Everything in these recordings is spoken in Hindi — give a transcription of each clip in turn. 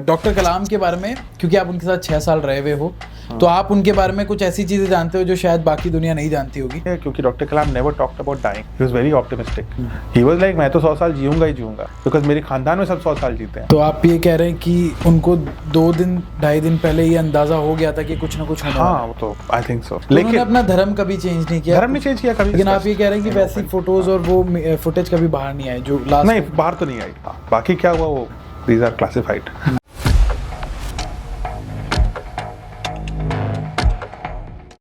डॉक्टर कलाम के बारे में, क्योंकि आप उनके साथ 6 साल रहे हुए हो, तो आप उनके बारे में कुछ ऐसी चीजें जानते हो जो शायद बाकी दुनिया नहीं जानती होगी। क्योंकि doctor Kalam never talked about dying, he was very optimistic. He was like मैं तो 100 साल जीऊंगा ही जीऊंगा, बिकॉज मेरे खानदान में सब 100 साल जीते हैं। तो आप ये कह रहे हैं कि उनको 2 दिन 2.5 दिन पहले ये अंदाजा हो गया था कि कुछ ना कुछ होने वाला है। हाँ, वो तो आई थिंक सो। लेकिन उन्होंने अपना धर्म कभी चेंज नहीं किया। धर्म नहीं चेंज किया कभी। लेकिन आप ये कह रहे हैं कि वैसी फोटोज और वो फुटेज कभी बाहर नहीं आए जो लास्ट। नहीं, बाहर तो नहीं आई। बाकी क्या हुआ वो दीज आर क्लासिफाइड।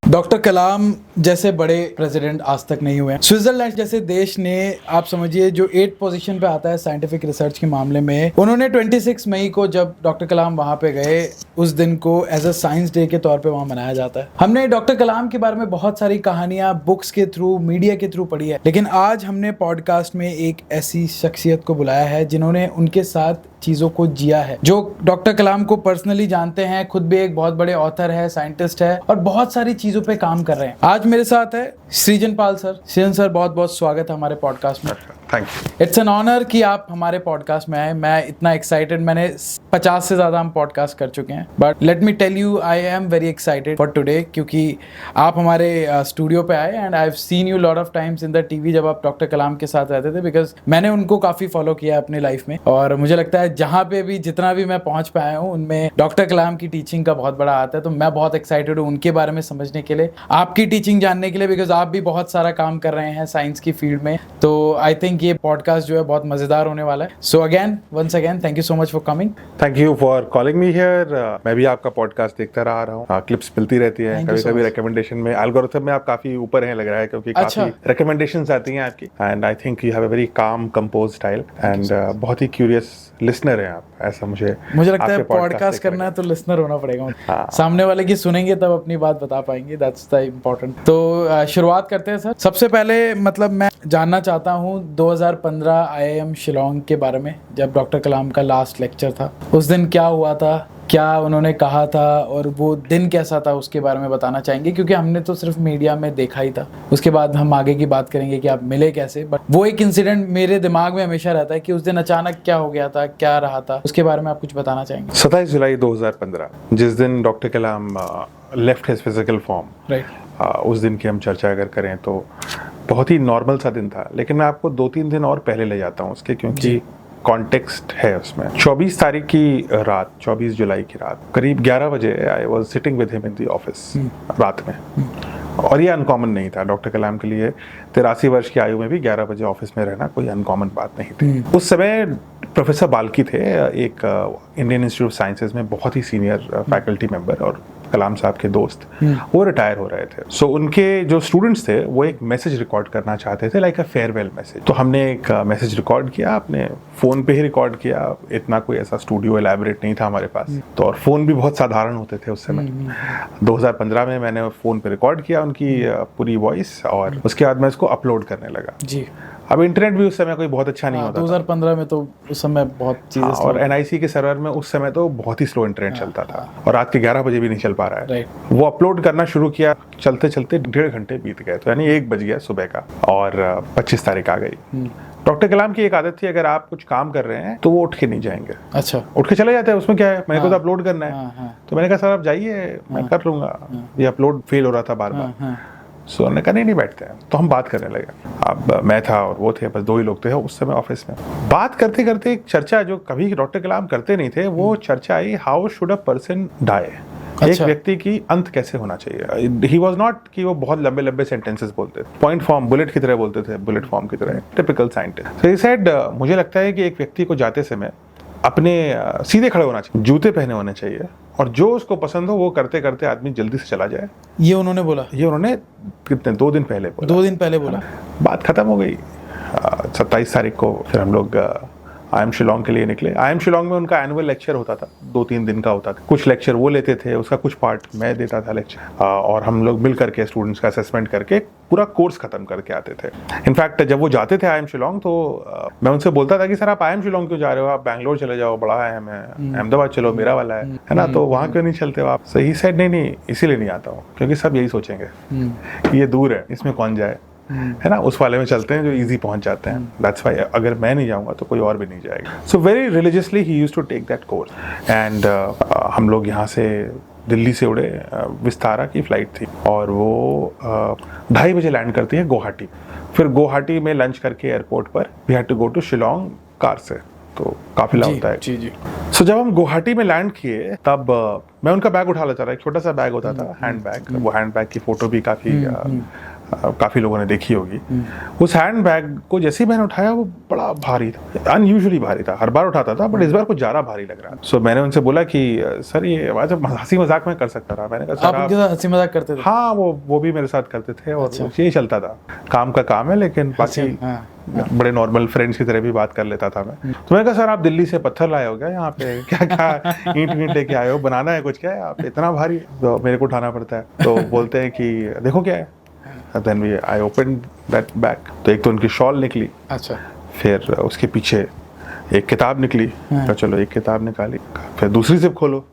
डॉक्टर कलाम जैसे बड़े प्रेसिडेंट आज तक नहीं हुए। स्विट्जरलैंड जैसे देश ने, आप समझिए, जो 8th पोजीशन पे आता है साइंटिफिक रिसर्च के मामले में, उन्होंने 26 मई को जब डॉक्टर कलाम वहां पे गए, उस दिन को एज अ साइंस डे के तौर पे वहां मनाया जाता है। हमने डॉक्टर कलाम के बारे में बहुत सारी कहानियां बुक्स के थ्रू, मीडिया के थ्रू पढ़ी है, लेकिन आज हमने पॉडकास्ट में एक ऐसी शख्सियत को बुलाया है जिन्होंने उनके साथ चीजों को जिया है, जो डॉक्टर कलाम को पर्सनली जानते हैं, खुद भी एक बहुत बड़े ऑथर है, साइंटिस्ट है और बहुत सारी चीजों पे काम कर रहे हैं। आज मेरे साथ है सृजन पाल सर। सृजन सर, बहुत बहुत स्वागत है हमारे पॉडकास्ट में। Thank you. It's an honour कि आप हमारे पॉडकास्ट में आए। मैं इतना एक्साइटेड, मैंने 50 से ज़्यादा हम पॉडकास्ट कर चुके हैं, but let me tell you I am very excited for today, क्योंकि आप हमारे स्टूडियो पे आए and I have seen you lot of times in the TV जब आप डॉक्टर कलाम के साथ रहते थे, बिकॉज मैंने उनको काफ़ी फॉलो किया अपनी लाइफ में, और मुझे लगता है जहाँ पे भी जितना भी मैं पहुँच पाया हूँ उनमें डॉक्टर कलाम की टीचिंग का बहुत बड़ा हाथ है। तो मैं बहुत एक्साइटेड हूँ उनके बारे में समझने के लिए, आपकी टीचिंग जानने के लिए, बिकॉज आप भी बहुत सारा काम कर रहे हैं साइंस की फील्ड में। तो आई थिंक ये पॉडकास्ट जो है बहुत मजेदार होने वाला है। So again, once again, thank you so much for coming. Thank you for calling me here. मैं भी आपका पॉडकास्ट देखता रहा हूँ, क्लिप्स मिलती रहती है, कभी कभी रिकमेंडेशन में, एल्गोरिथम में आप काफी ऊपर हैं लग रहा है, क्योंकि काफी रिकमेंडेशंस आती हैं आपकी, and I think you have a very calm compose style and बहुत ही क्यूरियस लिसनर हैं आप, ऐसा मुझे लगता है। पॉडकास्ट करना है तो लिसनर होना पड़ेगा। सामने वाले की सुनेंगे तब अपनी बात बता पाएंगे, दैट्स द इम्पोर्टेंट। तो शुरुआत करते हैं सर। सबसे पहले मतलब मैं जानना चाहता हूँ 2015 IIM शिलोंग के बारे में, जब डॉक्टर कलाम का लास्ट लेक्चर था, उस दिन क्या हुआ था, क्या उन्होंने कहा था और वो दिन कैसा था, उसके बारे में बताना चाहेंगे, क्योंकि हमने तो सिर्फ मीडिया में देखा ही था। उसके बाद हम आगे की बात करेंगे कि आप मिले कैसे, बट वो एक इंसिडेंट मेरे दिमाग में हमेशा रहता है कि उस दिन अचानक क्या हो गया था, क्या रहा था, उसके बारे में आप कुछ बताना चाहेंगे। 27 जुलाई 2015 जिस दिन doctor Kalam left his physical form, right, उस दिन की हम चर्चा अगर करें तो बहुत ही नॉर्मल सा दिन था, लेकिन मैं आपको 2-3 दिन और पहले ले जाता हूँ उसके, क्योंकि कॉन्टेक्स्ट है उसमें। 24 तारीख की रात, 24 जुलाई की रात करीब 11 बजे I was sitting with him in the office रात में, और ये अनकॉमन नहीं था डॉक्टर कलाम के लिए। 83 वर्ष की आयु में भी 11 बजे ऑफिस में रहना कोई अनकॉमन बात नहीं थी। उस समय प्रोफेसर बाल्की थे, एक इंडियन इंस्टीट्यूट ऑफ साइंसेज में बहुत ही सीनियर फैकल्टी मेंबर और कलाम साहब के दोस्त, वो रिटायर हो रहे थे। सो उनके जो स्टूडेंट्स थे वो एक मैसेज रिकॉर्ड करना चाहते थे, लाइक अ फेयरवेल मैसेज। तो हमने एक मैसेज रिकॉर्ड किया, अपने फोन पे ही रिकॉर्ड किया, इतना कोई ऐसा स्टूडियो एलैबोरेट नहीं था हमारे पास, तो और फोन भी बहुत साधारण होते थे उस समय। 2015 में मैंने फोन पे रिकॉर्ड किया उनकी पूरी वॉइस, और उसके बाद मैं इसको अपलोड करने लगा जी। अब इंटरनेट भी उस समय कोई बहुत अच्छा नहीं होता 2015 में, तो उस समय बहुत चीजें और NIC के सर्वर में उस समय तो बहुत ही स्लो इंटरनेट चलता था, और रात के 11 बजे भी नहीं चल पा रहा है। वो अपलोड करना शुरू किया, चलते चलते 1.5 घंटे बीत गए, तो यानी 1 बज गया सुबह का, और 25 तारीख आ गई। डॉक्टर कलाम की एक आदत थी, अगर आप कुछ काम कर रहे हैं तो वो उठ के नहीं जाएंगे। अच्छा, उठ के चले जाते हैं, उसमें क्या है, मेरे को तो अपलोड करना है। तो मैंने कहा सर आप जाइए, मैं कर लूंगा, ये अपलोड फेल हो रहा था बार बार। सो उन्होंने कहा नहीं बैठते हैं, तो हम बात करने लगे। अब मैं था और वो थे, बस 2 ही लोग थे उस समय ऑफिस में। बात करते करते एक चर्चा जो कभी डॉक्टर कलाम करते नहीं थे, वो चर्चा आई, how should a person die. एक व्यक्ति की अंत कैसे होना चाहिए। ही वॉज नॉट कि वो बहुत लंबे लंबे सेंटेंसेस बोलते थे, पॉइंट फॉर्म, बुलेट की तरह बोलते थे, बुलेट फॉर्म की तरह, typical scientist. So he said, मुझे लगता है कि एक व्यक्ति को जाते समय अपने सीधे खड़े होना चाहिए, जूते पहने होने चाहिए, और जो उसको पसंद हो वो करते करते आदमी जल्दी से चला जाए। ये उन्होंने बोला, ये उन्होंने कितने 2 दिन पहले बोला। 2 दिन पहले बोला, बात खत्म हो गई। 27 तारीख को फिर हम लोग IIM शिलोंग के लिए निकले। IIM शिलोंग में उनका एनुअल लेक्चर होता था, 2-3 दिन का होता था। कुछ लेक्चर वो लेते थे, उसका कुछ पार्ट मैं देता था लेक्चर, और हम लोग मिल करके स्टूडेंट्स का असेसमेंट करके पूरा कोर्स खत्म करके आते थे। इनफैक्ट जब वो जाते थे IIM शिलोंग, तो मैं उनसे बोलता था कि सर आप IIM शिलोंग क्यों जा रहे हो, आप बैंगलोर चले जाओ, बड़ा है, मैं अहमदाबाद चलो, मेरा वाला है ना, तो वहाँ क्यों नहीं चलते हो आप। सही सेड नहीं, इसीलिए नहीं आता हूँ क्योंकि सब यही सोचेंगे कि ये दूर है, इसमें कौन जाए, है ना, उस वाले में चलते हैं जो इजी पहुंच जाते हैं। दैट्स व्हाई अगर मैं नहीं जाऊंगा तो कोई और भी नहीं जाएगा। So very religiously he used to take that course and हम लोग यहाँ से दिल्ली से उड़े, विस्तारा की फ़्लाइट थी और वो 2:30 बजे लैंड करती है गुवाहाटी। फिर गुवाहाटी में लंच करके एयरपोर्ट पर we had to go to Shillong car से, तो काफिला होता है। जी। सो जब हम गुवाहाटी में लैंड किए तब मैं उनका बैग उठा लेता था, एक छोटा सा बैग होता था, हैंड बैग। वो हैंड बैग की फोटो भी काफी लोगों ने देखी होगी। उस हैंड बैग को जैसे ही मैंने उठाया वो बड़ा भारी था, अनयूजुअली भारी था। हर बार उठाता था बट इस बार कुछ ज्यादा भारी लग रहा था। सो मैंने उनसे बोला कि सर ये हंसी मजाक में कर सकता था। मैंने कहा आप उनके साथ हंसी मजाक करते थे? हाँ, वो भी मेरे साथ करते थे और यही चलता था, काम का काम है, लेकिन बाकी बड़े नॉर्मल फ्रेंड्स की तरह भी बात कर लेता था मैं। तो मैंने कहा सर आप दिल्ली से पत्थर लाए हो क्या यहाँ पे? क्या ईंट लेके आए हो, बनाना है कुछ क्या है आप, इतना भारी तो मेरे को उठाना पड़ता है। तो बोलते हैं कि देखो क्या है। Then I opened that bag, तो एक तो उनकी शॉल निकली, अच्छा, फिर उसके पीछे एक किताब निकली। तो चलो एक किताब निकाली, फिर दूसरी जिप खोलो,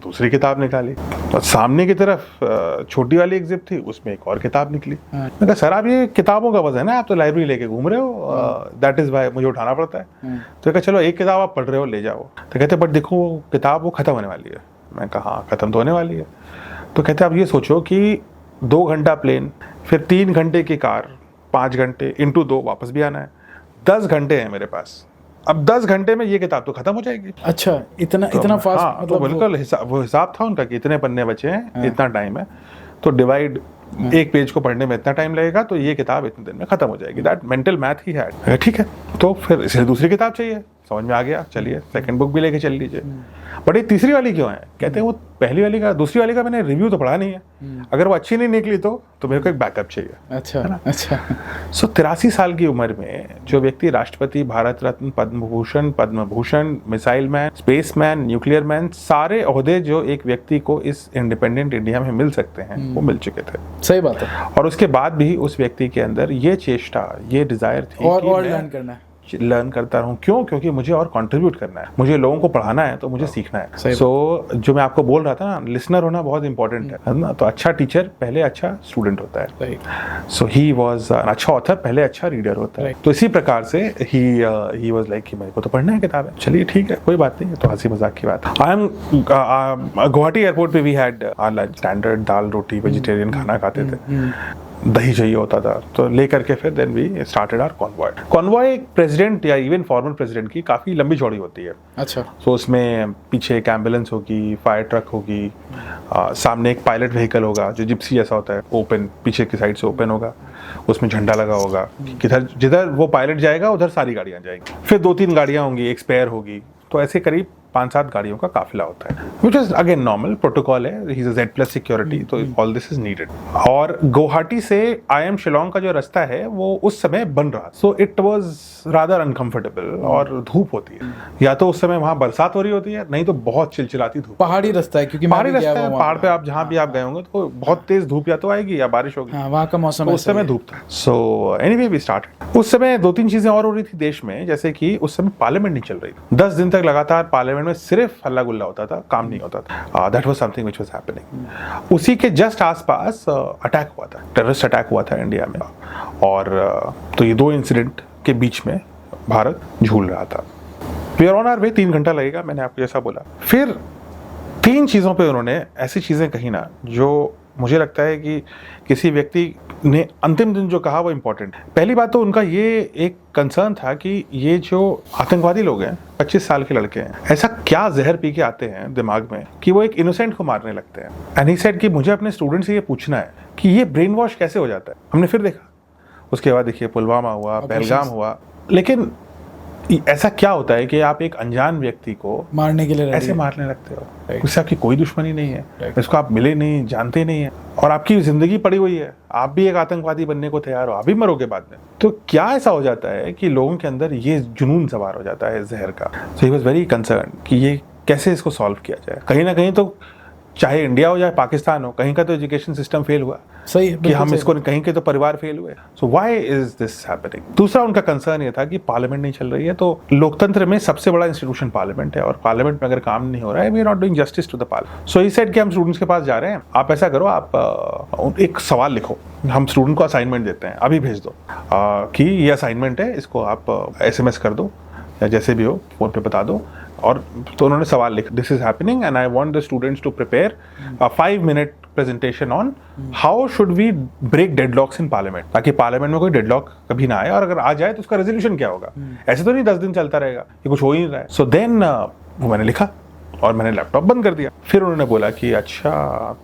दूसरी किताब निकाली, और सामने की तरफ छोटी वाली एक जिप थी, उसमें एक और किताब निकली। मैंने कहा सर आप ये किताबों का वजन है, आप तो लाइब्रेरी लेके घूम रहे हो, दैट इज वाई मुझे उठाना पड़ता है। तो कहा चलो एक किताब आप पढ़ रहे हो ले जाओ। तो कहते बट देखो वो किताब वो खत्म होने वाली है। मैं कहा हाँ खत्म तो होने वाली है। तो कहते आप ये सोचो कि 2 घंटा प्लेन, फिर 3 घंटे की कार, 5 घंटे इंटू 2 वापस भी आना है, 10 घंटे हैं मेरे पास। अब 10 घंटे में ये किताब तो खत्म हो जाएगी। अच्छा, इतना फास्ट? हाँ, मतलब तो बिल्कुल वो हिसाब था उनका कि इतने पन्ने बचे हैं, इतना टाइम है, तो डिवाइड एक पेज को पढ़ने में इतना टाइम लगेगा, तो ये किताब इतने दिन में खत्म हो जाएगी। दैट मेंटल मैथ ही है। ठीक है, तो फिर इसलिए दूसरी किताब चाहिए, समझ में आ गया, चलिए सेकंड बुक भी लेके चल लीजिए। बट ये तीसरी वाली क्यों है? कहते हैं वो पहली वाली का, दूसरी वाली का मैंने रिव्यू तो पढ़ा नहीं है, अगर वो अच्छी नहीं निकली तो मेरे को एक बैकअप चाहिए। अच्छा। सो 83 साल की उम्र में जो व्यक्ति राष्ट्रपति, Bharat Ratna, Padma Bhushan, missile man, space man, nuclear man, सारे ओहदे जो एक व्यक्ति को इस इंडिपेंडेंट इंडिया में मिल सकते हैं वो मिल चुके थे। सही बात है। और उसके बाद भी उस व्यक्ति के अंदर ये चेष्टा, ये डिजायर थी और लर्न करना है, लर्न करता रहूं। क्यों? क्योंकि मुझे और कंट्रीब्यूट करना है, मुझे लोगों को पढ़ाना है, तो मुझे सीखना है। सो जो मैं आपको बोल रहा था ना, लिसनर होना बहुत इंपॉर्टेंट है ना। तो अच्छा टीचर पहले अच्छा स्टूडेंट होता है। सो ही वाज अच्छा ऑथर पहले अच्छा रीडर होता है। तो इसी प्रकार से ही वाज लाइक कि मेरे को तो पढ़ना है किताबें, चलिए ठीक है कोई बात नहीं, तो हंसी मजाक की बात। आई एम गुवाहाटी एयरपोर्ट पे we had our lunch, standard दाल रोटी वेजिटेरियन खाना खाते थे, दही चाहिए होता था, तो लेकर के फिर then we started our convoy. Convoy एक प्रेसिडेंट या इवन फॉर्मर प्रेसिडेंट की काफ़ी लंबी चौड़ी होती है। अच्छा। तो उसमें पीछे एक एम्बुलेंस होगी, फायर ट्रक होगी, सामने एक पायलट व्हीकल होगा जो जिप्सी जैसा होता है, ओपन पीछे की साइड से ओपन होगा, उसमें झंडा लगा होगा, किधर जिधर वो पायलट जाएगा उधर सारी गाड़ियाँ जाएंगी, फिर 2-3 गाड़ियाँ होंगी, एक स्पेयर होगी, तो ऐसे करीब 5-7 गाड़ियों का काफिला होता है, which is again normal protocol है, ही इज Z+ सिक्योरिटी, तो ऑल दिस इज नीडेड। और गुवाहाटी से IIM शिलोंग का जो रास्ता है वो उस समय बन रहा, so it was rather uncomfortable, और धूप होती है, या तो उस समय वहाँ बरसात हो रही होती है, नहीं तो बहुत चिलचिलाती धूप। पहाड़ी रास्ता है, क्योंकि पहाड़ी रास्ता है, पहाड़ पे आप जहाँ भी आप गए होंगे तो बहुत तेज धूप या तो आएगी या बारिश होगी। वहाँ का मौसम उस समय धूप था। So anyway we started. उस समय 2-3 चीजें और हो रही थी देश में, जैसे कि उस समय पार्लियामेंट नहीं चल रही थी। 10 दिन तक लगातार पार्लियामेंट में सिर्फ हल्ला गुल्ला होता था, काम नहीं होता था। That was something which was happening. उसी के जस्ट आसपास अटैक हुआ था, टेररिस्ट अटैक हुआ था इंडिया में, और तो ये 2 इंसिडेंट के बीच में भारत झूल रहा था। We are on our way, 3 घंटा लगेगा, मैंने आपको जैसा बोला। फिर 3 चीज़ों पे उन्होंने ऐसी चीज़ें कही ना, जो मुझे लगता है कि किसी व्यक्ति ने अंतिम दिन जो कहा वो इम्पोर्टेंट है। पहली बात तो उनका ये एक कंसर्न था कि ये जो आतंकवादी लोग हैं, 25 साल के लड़के हैं, ऐसा क्या जहर पी के आते हैं दिमाग में कि वो एक इनोसेंट को मारने लगते हैं। एंड ही सेड कि मुझे अपने स्टूडेंट से ये पूछना है कि ये ब्रेन वॉश कैसे हो जाता है। हमने फिर देखा, उसके बाद देखिए पुलवामा हुआ, पहलगाम हुआ, लेकिन ऐसा क्या होता है कि आप एक अनजान व्यक्ति को मारने के लिए ऐसे मारने लगते हो, उससे आपकी कोई दुश्मनी नहीं है, इसको आप मिले नहीं, जानते नहीं है, और आपकी जिंदगी पड़ी हुई है, आप भी एक आतंकवादी बनने को तैयार हो, आप भी मरोगे बाद में। तो क्या ऐसा हो जाता है कि लोगों के अंदर ये जुनून सवार हो जाता है जहर का। सो ही वाज वेरी कंसर्न कि ये कैसे इसको सॉल्व किया जाए। कहीं ना कहीं तो चाहे इंडिया हो या पाकिस्तान हो, कहीं का तो एजुकेशन सिस्टम फेल हुआ, सही है, कि हम इसको कहीं के तो परिवार फेल हुए। So why is this happening? दूसरा उनका कंसर्न ये था कि पार्लियामेंट नहीं चल रही है, तो लोकतंत्र में सबसे बड़ा इंस्टीट्यूशन पार्लियामेंट है और पार्लियामेंट में अगर काम नहीं हो रहा है, we are not doing justice to the parliament. So he said कि हम स्टूडेंट्स के पास जा रहे हैं, आप ऐसा करो, आप एक सवाल लिखो, हम स्टूडेंट को असाइनमेंट देते हैं, अभी भेज दो कि ये असाइनमेंट है, इसको आप SMS कर दो या जैसे भी हो फोन पे बता दो। और तो उन्होंने सवाल लिखा, this is happening and I want the students to prepare a 5-minute presentation on how should we break deadlocks in parliament, ताकि पार्लियामेंट में कोई डेडलॉक कभी ना आए, और अगर आ जाए तो उसका रेजोल्यूशन क्या होगा। ऐसे तो नहीं 10 दिन चलता रहेगा, ये कुछ हो ही नहीं रहा है। सो देन वो मैंने लिखा और मैंने लैपटॉप बंद कर दिया। फिर उन्होंने बोला कि अच्छा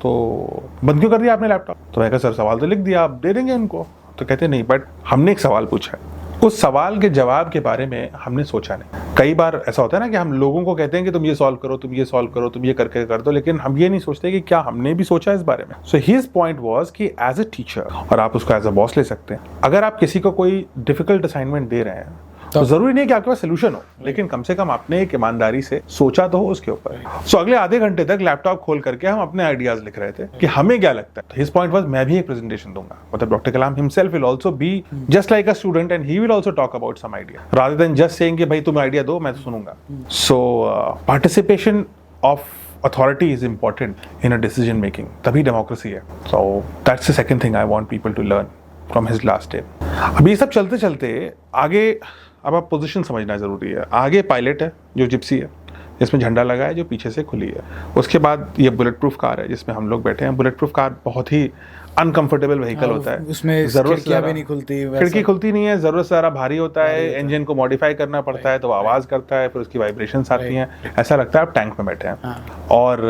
तो बंद क्यों कर दिया आपने लैपटॉप? तो मैं कहा सर सवाल तो लिख दिया, आप दे देंगे उनको? तो कहते नहीं, बट हमने एक सवाल पूछा है, उस सवाल के जवाब के बारे में हमने सोचा नहीं। कई बार ऐसा होता है ना कि हम लोगों को कहते हैं कि तुम ये सॉल्व करो, तुम ये सॉल्व करो, तुम ये करके कर दो, लेकिन हम ये नहीं सोचते कि क्या हमने भी सोचा इस बारे में। सो हिज पॉइंट वाज कि एज अ टीचर, और आप उसको एज अ बॉस ले सकते हैं, अगर आप किसी को कोई डिफिकल्ट असाइनमेंट दे रहे हैं तो जरूरी नहीं है कि आपके पास सोल्यूशन हो, लेकिन कम से कम आपने एक ईमानदारी से सोचा तो हो उसके ऊपर। सो अगले आधे घंटे तक लैपटॉप खोल करके हम अपने आइडियाज लिख रहे थे कि हमें क्या लगता है। हिज पॉइंट वाज मैं भी एक प्रेजेंटेशन दूंगा, मतलब doctor Kalam himself will also be just like a student and he will also talk about some idea rather than just saying कि भाई तुम आइडिया दो मैं तो सुनूंगा। So participation of authority is important in a decision making, तभी डेमोक्रेसी है। So that's the second thing I want people to learn from his last day। अभी ये सब चलते चलते आगे, अब आप पोजीशन समझना जरूरी है। आगे पायलट है जो जिप्सी है, जिसमें झंडा लगा है, जो पीछे से खुली है। उसके बाद ये बुलेट प्रूफ कार है जिसमें हम लोग बैठे हैं। बुलेट प्रूफ कार बहुत ही अनकंफर्टेबल व्हीकल होता है, उसमें खिड़कियां भी नहीं खुलती, खिड़की खुलती नहीं है, जरूरत से ज़्यादा भारी होता है, इंजन को मॉडिफाई करना पड़ता है तो आवाज़ करता है, फिर उसकी वाइब्रेशंस आती हैं, ऐसा लगता है आप टैंक में बैठे हैं। और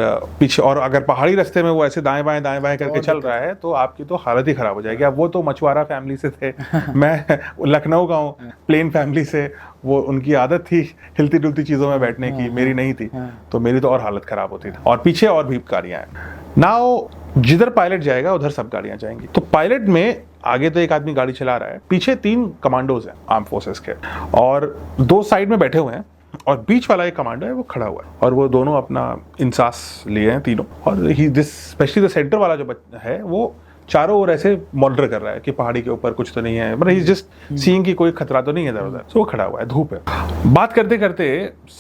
पीछे, और अगर पहाड़ी रास्ते में वो ऐसे दाएं बाएं करके चल रहा है तो आपकी तो हालत ही खराब हो जाएगी। अब वो तो मछुआरा फैमिली से थे, मैं लखनऊ का हूँ, प्लेन फैमिली से, वो उनकी आदत थी हिलती डुलती चीज़ों में बैठने की, मेरी नहीं थी, तो मेरी तो और हालत खराब होती थी। और पीछे और भी गाड़ियाँ हैं। नाउ जिधर पायलट जाएगा उधर सब गाड़ियां जाएंगी। तो पायलट में आगे तो एक आदमी गाड़ी चला रहा है, पीछे 3 कमांडोज हैं आर्म फोर्सेस के, और 2 साइड में बैठे हुए हैं, और बीच वाला एक कमांडो है वो खड़ा हुआ है, और वो दोनों अपना इंसास लिए हैं तीनों। और ही दिस स्पेशली द सेंटर वाला जो है वो चारों ओर ऐसे मॉनिटर कर रहा है कि पहाड़ी के ऊपर कुछ तो नहीं है, मतलब ही जस्ट सीइंग कि कोई खतरा तो नहीं है इधर उधर। सो वो खड़ा हुआ है, धूप है। बात करते करते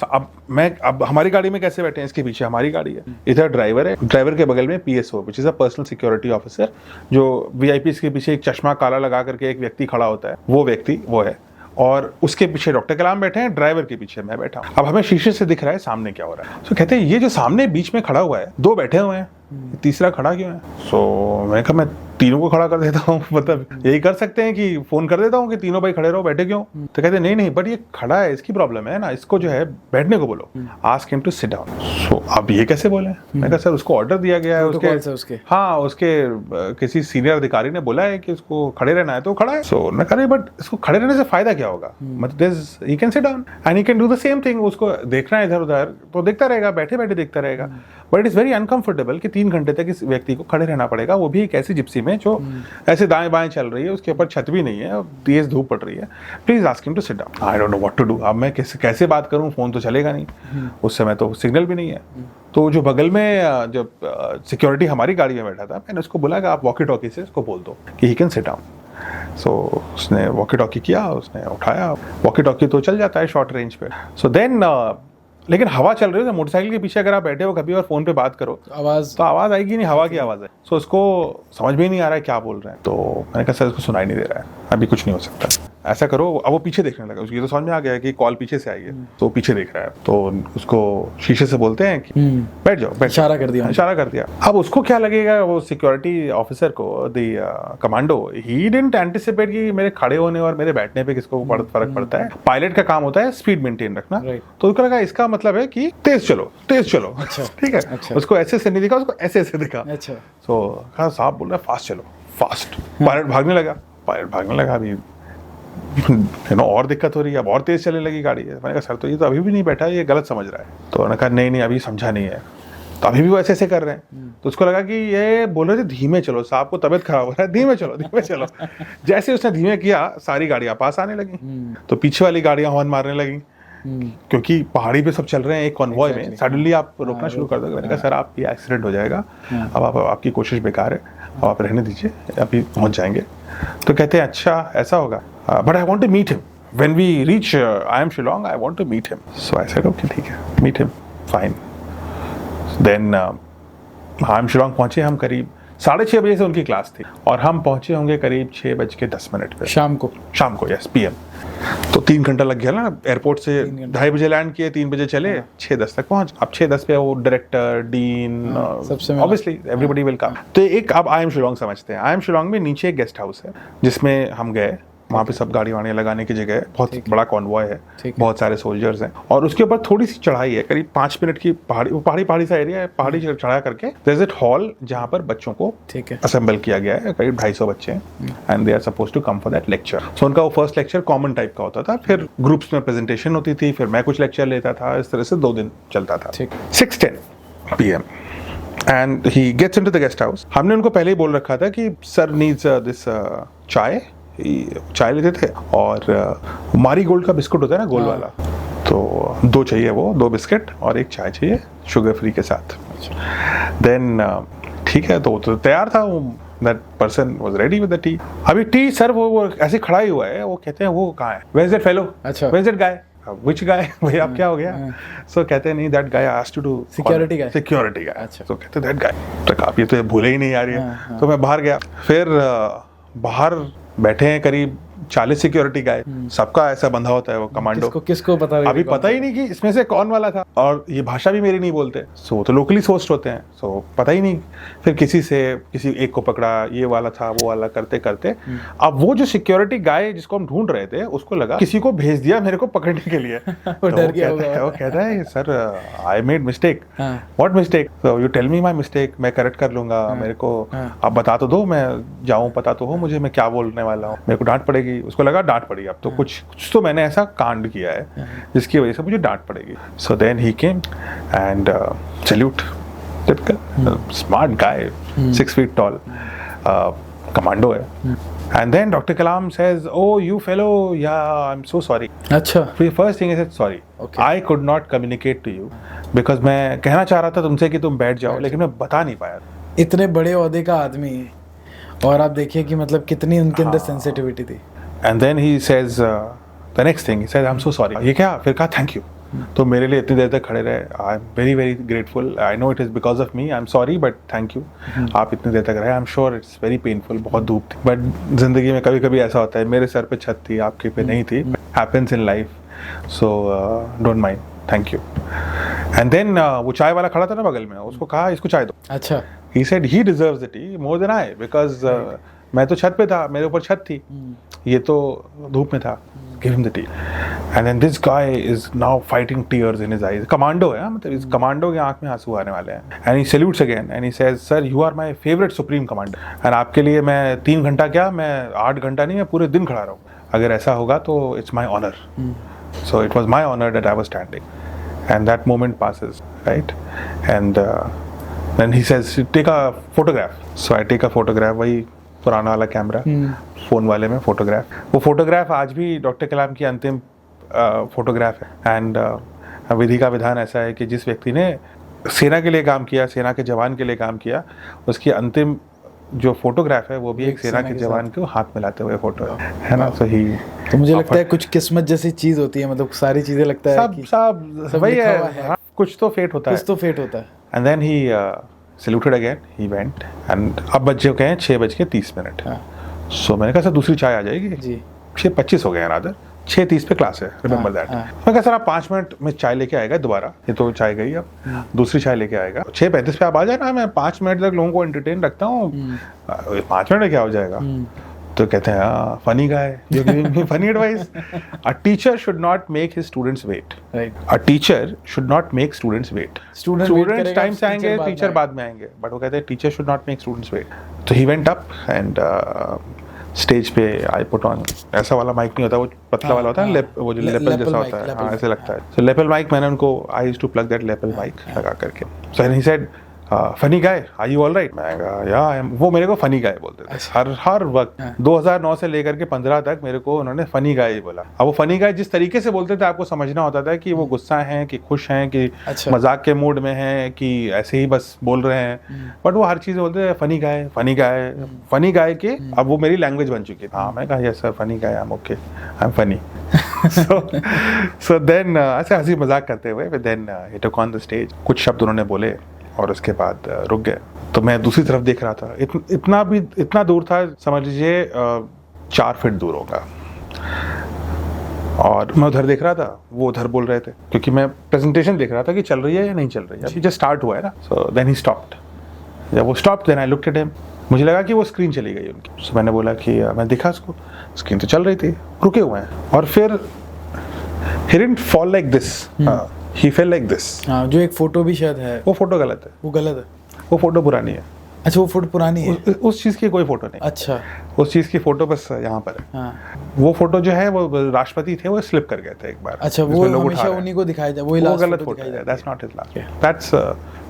अब हमारी गाड़ी में कैसे बैठे हैं, इसके पीछे हमारी गाड़ी है, इधर ड्राइवर है, ड्राइवर के बगल में PSO which is a personal security officer, जो VIPs के पीछे एक चश्मा काला लगा करके एक व्यक्ति खड़ा होता है, वो व्यक्ति वो है। और उसके पीछे डॉक्टर कलाम बैठे हैं, ड्राइवर के पीछे मैं बैठा हूँ। अब हमें शीशे से दिख रहा है सामने क्या हो रहा है। तो कहते हैं ये जो सामने बीच में खड़ा हुआ है, 2 बैठे हुए हैं, तीसरा खड़ा क्यों है? सो मैं कहा मैं तीनों को खड़ा कर देता हूँ, मतलब यही कर सकते हैं कि फोन कर देता हूँ कि तीनों भाई खड़े रहो, बैठे क्यों? तो कहते नहीं बट ये खड़ा है, इसकी प्रॉब्लम है ना, इसको जो है बैठने को बोलो, ask him to sit down. So अब ये कैसे बोले? मैं कहा सर उसको ऑर्डर दिया गया है, उसके हाँ उसके किसी सीनियर अधिकारी ने बोला है कि उसको खड़े रहना है तो खड़ा है। सो मैं कह रही बट इसको खड़े रहने से फायदा क्या होगा, मतलब he can sit down and he can do the same thing. उसको देखना है इधर उधर तो देखता रहेगा, बैठे बैठे देखता रहेगा, but it is very uncomfortable कि 3 घंटे तक इस व्यक्ति को खड़े रहना पड़ेगा, वो भी एक ऐसी जिप्सी में जो ऐसे दाएं बाएं चल रही है, उसके ऊपर छत भी नहीं है, तेज धूप पड़ रही है। Please ask him to sit down. I don't know what to do. अब मैं कैसे बात करूं, फोन तो चलेगा नहीं, उस समय तो सिग्नल भी नहीं है। तो जो बगल में जब सिक्योरिटी हमारी गाड़ी में बैठा था, मैंने उसको बोला कि आप वॉकी टॉकी से उसको बोल दो कि ही कैन सिट डाउन। सो उसने वॉकी टॉकी किया, उसने उठाया, वॉकी टॉकी तो चल जाता है शॉर्ट रेंज पे। सो देन लेकिन हवा चल रही है, मोटरसाइकिल के पीछे अगर आप बैठे हो कभी और फोन पे बात करो तो आवाज आएगी नहीं, हवा की आवाज है। सो उसको समझ में ही नहीं आ रहा है क्या बोल रहे हैं। तो मैंने कहा सर इसको सुनाई नहीं दे रहा है, अभी कुछ नहीं हो सकता, ऐसा करो। अब वो पीछे देखने लगा, उसकी तो समझ में आ गया कि कॉल पीछे से आई है, तो पीछे देख रहा है। तो उसको शीशे से बोलते हैं कि बैठ जाओ, इशारा कर दिया। अब उसको क्या लगेगा, वो सिक्योरिटी ऑफिसर को, the commando, he didn't anticipate कि मेरे खड़े होने और मेरे बैठने पे किसको फर्क पड़ता है। पायलट का काम होता है स्पीड मेंटेन रखना, तो उसको लगा इसका मतलब है कि तेज चलो। ठीक है, उसको ऐसे से नहीं दिखा, उसको ऐसे दिखा। तो कहा साहब बोल रहा है फास्ट चलो, फास्ट। पायलट भागने लगा, अभी और दिक्कत हो रही है, अब और तेज चलने लगी गाड़ी। मैंने कहा सर तो ये तो अभी भी नहीं बैठा, ये गलत समझ रहा है। तो उन्होंने कहा नहीं अभी समझा नहीं है, तो अभी भी वो ऐसे कर रहे हैं। तो उसको लगा कि ये बोल रहे थे धीमे चलो, साहब को तबीयत खराब हो रहा है, धीमे चलो। जैसे उसने धीमे किया, सारी गाड़ियां पास आने लगी, तो पीछे वाली गाड़ियां हॉर्न मारने लगी, क्योंकि पहाड़ी पे सब चल रहे हैं एक कॉन्वॉय में, सडनली आप रोकना शुरू कर दोगे। मैंने कहा सर आप ये एक्सीडेंट हो जाएगा, अब आपकी कोशिश बेकार है, आप रहने दीजिए, अभी पहुंच जाएंगे। तो कहते हैं अच्छा ऐसा होगा, but I want to meet him when we reach I am Shillong, I want to meet him. So I said okay ठीक है, meet him, fine. Then I am Shillong पहुंचे हम करीब 6:30 बजे से उनकी क्लास थी, और हम पहुंचे होंगे करीब 6:10 पे शाम को यस PM। तो 3 घंटा लग गया ना, एयरपोर्ट से 2:30 बजे लैंड किए, 3 बजे चले, 6:10 तक पहुंच। अब 6:10 पे वो director, dean, obviously everybody will come. तो एक अब आई एम शिलोंग समझते हैं, आई एम शिलोंग में नीचे एक गेस्ट हाउस है जिसमें हम गए। वहाँ पे सब गाड़ी वाड़ियाँ लगाने की जगह है, बहुत बड़ा कॉन्वॉय है, बहुत सारे सोल्जर्स हैं, और उसके ऊपर थोड़ी सी चढ़ाई है, करीब 5 मिनट की पहाड़ी सा एरिया है। पहाड़ी चढ़ा करके देयर इज अ हॉल जहाँ पर बच्चों को असेंबल किया गया है, करीब 250 बच्चे हैं, and they are suppose to come for that lecture. So उनका वो फर्स्ट लेक्चर कॉमन टाइप का होता था, फिर ग्रुप्स में प्रेजेंटेशन होती थी, फिर मैं कुछ लेक्चर लेता था, इस तरह से 2 दिन चलता था। 6:10 PM and he gets into the guest house. हमने उनको पहले ही बोल रखा था कि सर नीड्स दिस चाय लेते थे, और मारी गोल्ड का बिस्कुट होता है ना, गोल वाला, तो 2 चाहिए, वो 2 बिस्किट और 1 चाय चाहिए शुगर फ्री के साथ। देन ठीक है, तो तैयार था, that person was ready with the T. अभी टी सर वो ऐसे खड़ा ही हुआ है, वो कहते हैं वो कहाँ है, where is that fellow, where is that guy, which guy, भैया आप क्या हो गया? सो कहते हैं नहीं, that guy asked to do security guy. तो कहते हैं दैट गाय, तो आप ये तो भूले ही नहीं आ रही है। तो मैं बाहर गया, फिर बाहर बैठे हैं करीब 40 सिक्योरिटी गाय, सबका ऐसा बंधा होता है वो कमांडो। किसको पता अभी पता ही नहीं कि इसमें से कौन वाला था, और ये भाषा भी मेरी नहीं बोलते, सो तो लोकली सोर्स्ड होते हैं, सो पता ही नहीं। फिर किसी एक को पकड़ा, ये वाला था, वो वाला करते करते अब वो जो सिक्योरिटी गाय जिसको हम ढूंढ रहे थे, उसको लगा किसी को भेज दिया मेरे को पकड़ने के लिए। वो कहता है sir I made mistake. What mistake? So you tell me my mistake, मैं करेक्ट कर लूंगा, मेरे को आप बता तो दो, मैं जाऊं, पता तो हो मुझे मैं क्या बोलने वाला हूँ, मेरे को डांट पड़ेगी। उसको लगा डांट पड़ी, अब तो कुछ तो मैंने ऐसा कांड किया है जिसकी वजह से मुझे डांट पड़ेगी। So then he came and salute, smart guy, 6 feet tall, commando है। And then Dr. Kalam says, "Oh, you fellow, yeah, I'm so sorry." अच्छा। First thing he said, sorry. Okay. I could not communicate to you because मैं कहना चाह रहा था तुमसे कि तुम बैठ जाओ, लेकिन मैं बता नहीं पाया। इतने बड़े ओहदे का आदमी, और आप देखिए कि मतलब कितनी उनके अंदर सेंसिटिविटी थी। And then he says, the next thing he said, I'm so sorry. ये क्या? फिर कहा thank you. तो मेरे लिए इतनी देर तक खड़े रहे, आई am very very grateful, I know it is because of me, I am sorry but thank you. आप इतनी देर तक रहे, I am sure it's very painful, बहुत धूप थी, बट जिंदगी में कभी कभी ऐसा होता है, मेरे सर पे छत थी, आपके पे नहीं थी, happens in life, so don't mind, thank you. And then वो चाय वाला खड़ा था ना बगल में, उसको कहा इसको चाय दो। अच्छा। He said he deserves the tea more than I, because मैं तो छत पे था, मेरे ऊपर छत थी, ये तो धूप में था, give him the tea. And then this guy is now fighting tears in his eyes. Commando है, मतलब इस कमांडो की आंख में आंसू आने वाले हैं। And he salutes again and he says, "Sir, you are my favorite supreme commander. And आपके लिए मैं 3 घंटा क्या, मैं 8 घंटा नहीं, मैं पूरे दिन खड़ा रहूँ। अगर ऐसा होगा तो it's my honor." So it was my honor that I was standing. And that moment passes, right? And then he says, "Take a photograph." So I take a photograph. वही पुराना वाला कैमरा, फोन वाले में फोटोग्राफ। वो फोटोग्राफ आज भी डॉक्टर कलाम की अंतिम फोटोग्राफ है। एंड विधि का विधान ऐसा है कि जिस व्यक्ति ने सेना के लिए काम किया, सेना के जवान के लिए काम किया, उसकी अंतिम जो फोटोग्राफ है वो भी एक सेना के जवान को हाथ मिलाते हुए फोटो है ना। तो ही, तो मुझे लगता है कुछ किस्मत जैसी चीज होती है, मतलब सारी चीजें लगता है सब वही है, कुछ तो फेट होता है। And then he saluted again, he went, and अब बज चुके हैं 6:30। सो मैंने कहा सर दूसरी चाय आ जाएगी जी, 6:25 हो गए हैं रादर, 6:30 पे क्लास है, रिमेंबर दैट। मैं कहा सर आप 5 मिनट में चाय लेके आएगा दोबारा, ये तो चाय गई, अब दूसरी चाय लेके आएगा, 6:35 पे आप आ जाए ना, मैं 5 मिनट तक लोगों को एंटरटेन रखता हूँ, 5 मिनट में क्या हो जाएगा। तो कहते हैं funny guy, you giving me funny advice. A teacher should not make his students wait, a teacher should not make students wait. Students time से आएंगे, टीचर बाद में आएंगे, बट वो कहते हैं teacher should not make students wait. तो he went up and stage पे आई पुट ऑन, ऐसा वाला माइक नहीं होता, वो पतला वाला होता है, वो जो लेपल जैसा होता है, हाँ ऐसे लगता है। सो लेपल माइक, मैंने उनको I used to plug that lapel mic लगा करके। So he said funny guy, are you all right? मैं कहा या, वो मेरे को फनी गाय बोलते थे हर वक्त। 2009 से लेकर के 15 तक मेरे को उन्होंने फनी गाय ही बोला। अब वो फनी गाय जिस तरीके से बोलते थे आपको समझना होता था कि वो गुस्सा हैं कि खुश हैं कि मजाक के मूड में हैं कि ऐसे ही बस बोल रहे हैं, बट वो हर चीज बोलते थे funny guy funny guy funny guy के। अब वो मेरी लैंग्वेज बन चुकी थी। हाँ, मैं कहा yes sir, funny guy, I am okay, I am funny. so then ऐसे हंसी मजाक करते हुए then he took on the stage, कुछ शब्द उन्होंने बोले और उसके बाद रुक गए। तो मैं दूसरी तरफ देख रहा था, इतना दूर था, समझ लीजिए 4 फीट दूर होगा, और मैं उधर देख रहा था, वो उधर बोल रहे थे, क्योंकि मैं प्रेजेंटेशन देख रहा था कि चल रही है या नहीं चल रही है, अभी जस्ट स्टार्ट हुआ है ना। So then he stopped. जब वो stop, then I looked at him, मुझे लगा कि वो स्क्रीन चली गई उनकी। so मैंने बोला कि मैं देखा उसको, स्क्रीन तो चल रही थी, रुके हुए हैं। और फिर he didn't fall like this, he fell like this। जो एक फोटो भी शायद है, वो फोटो गलत है, वो गलत है, वो फोटो पुरानी है। अच्छा, वो फोटो पुरानी है, उस चीज की कोई फोटो नहीं। अच्छा, उस चीज की फोटो बस यहाँ पर है। वो फोटो जो है वो राष्ट्रपति थे, वो स्लिप कर गए थे एक बार। अच्छा, वो हमेशा उन्हीं को दिखाया जाए, वो गलत फोटो है, that's not his last, that's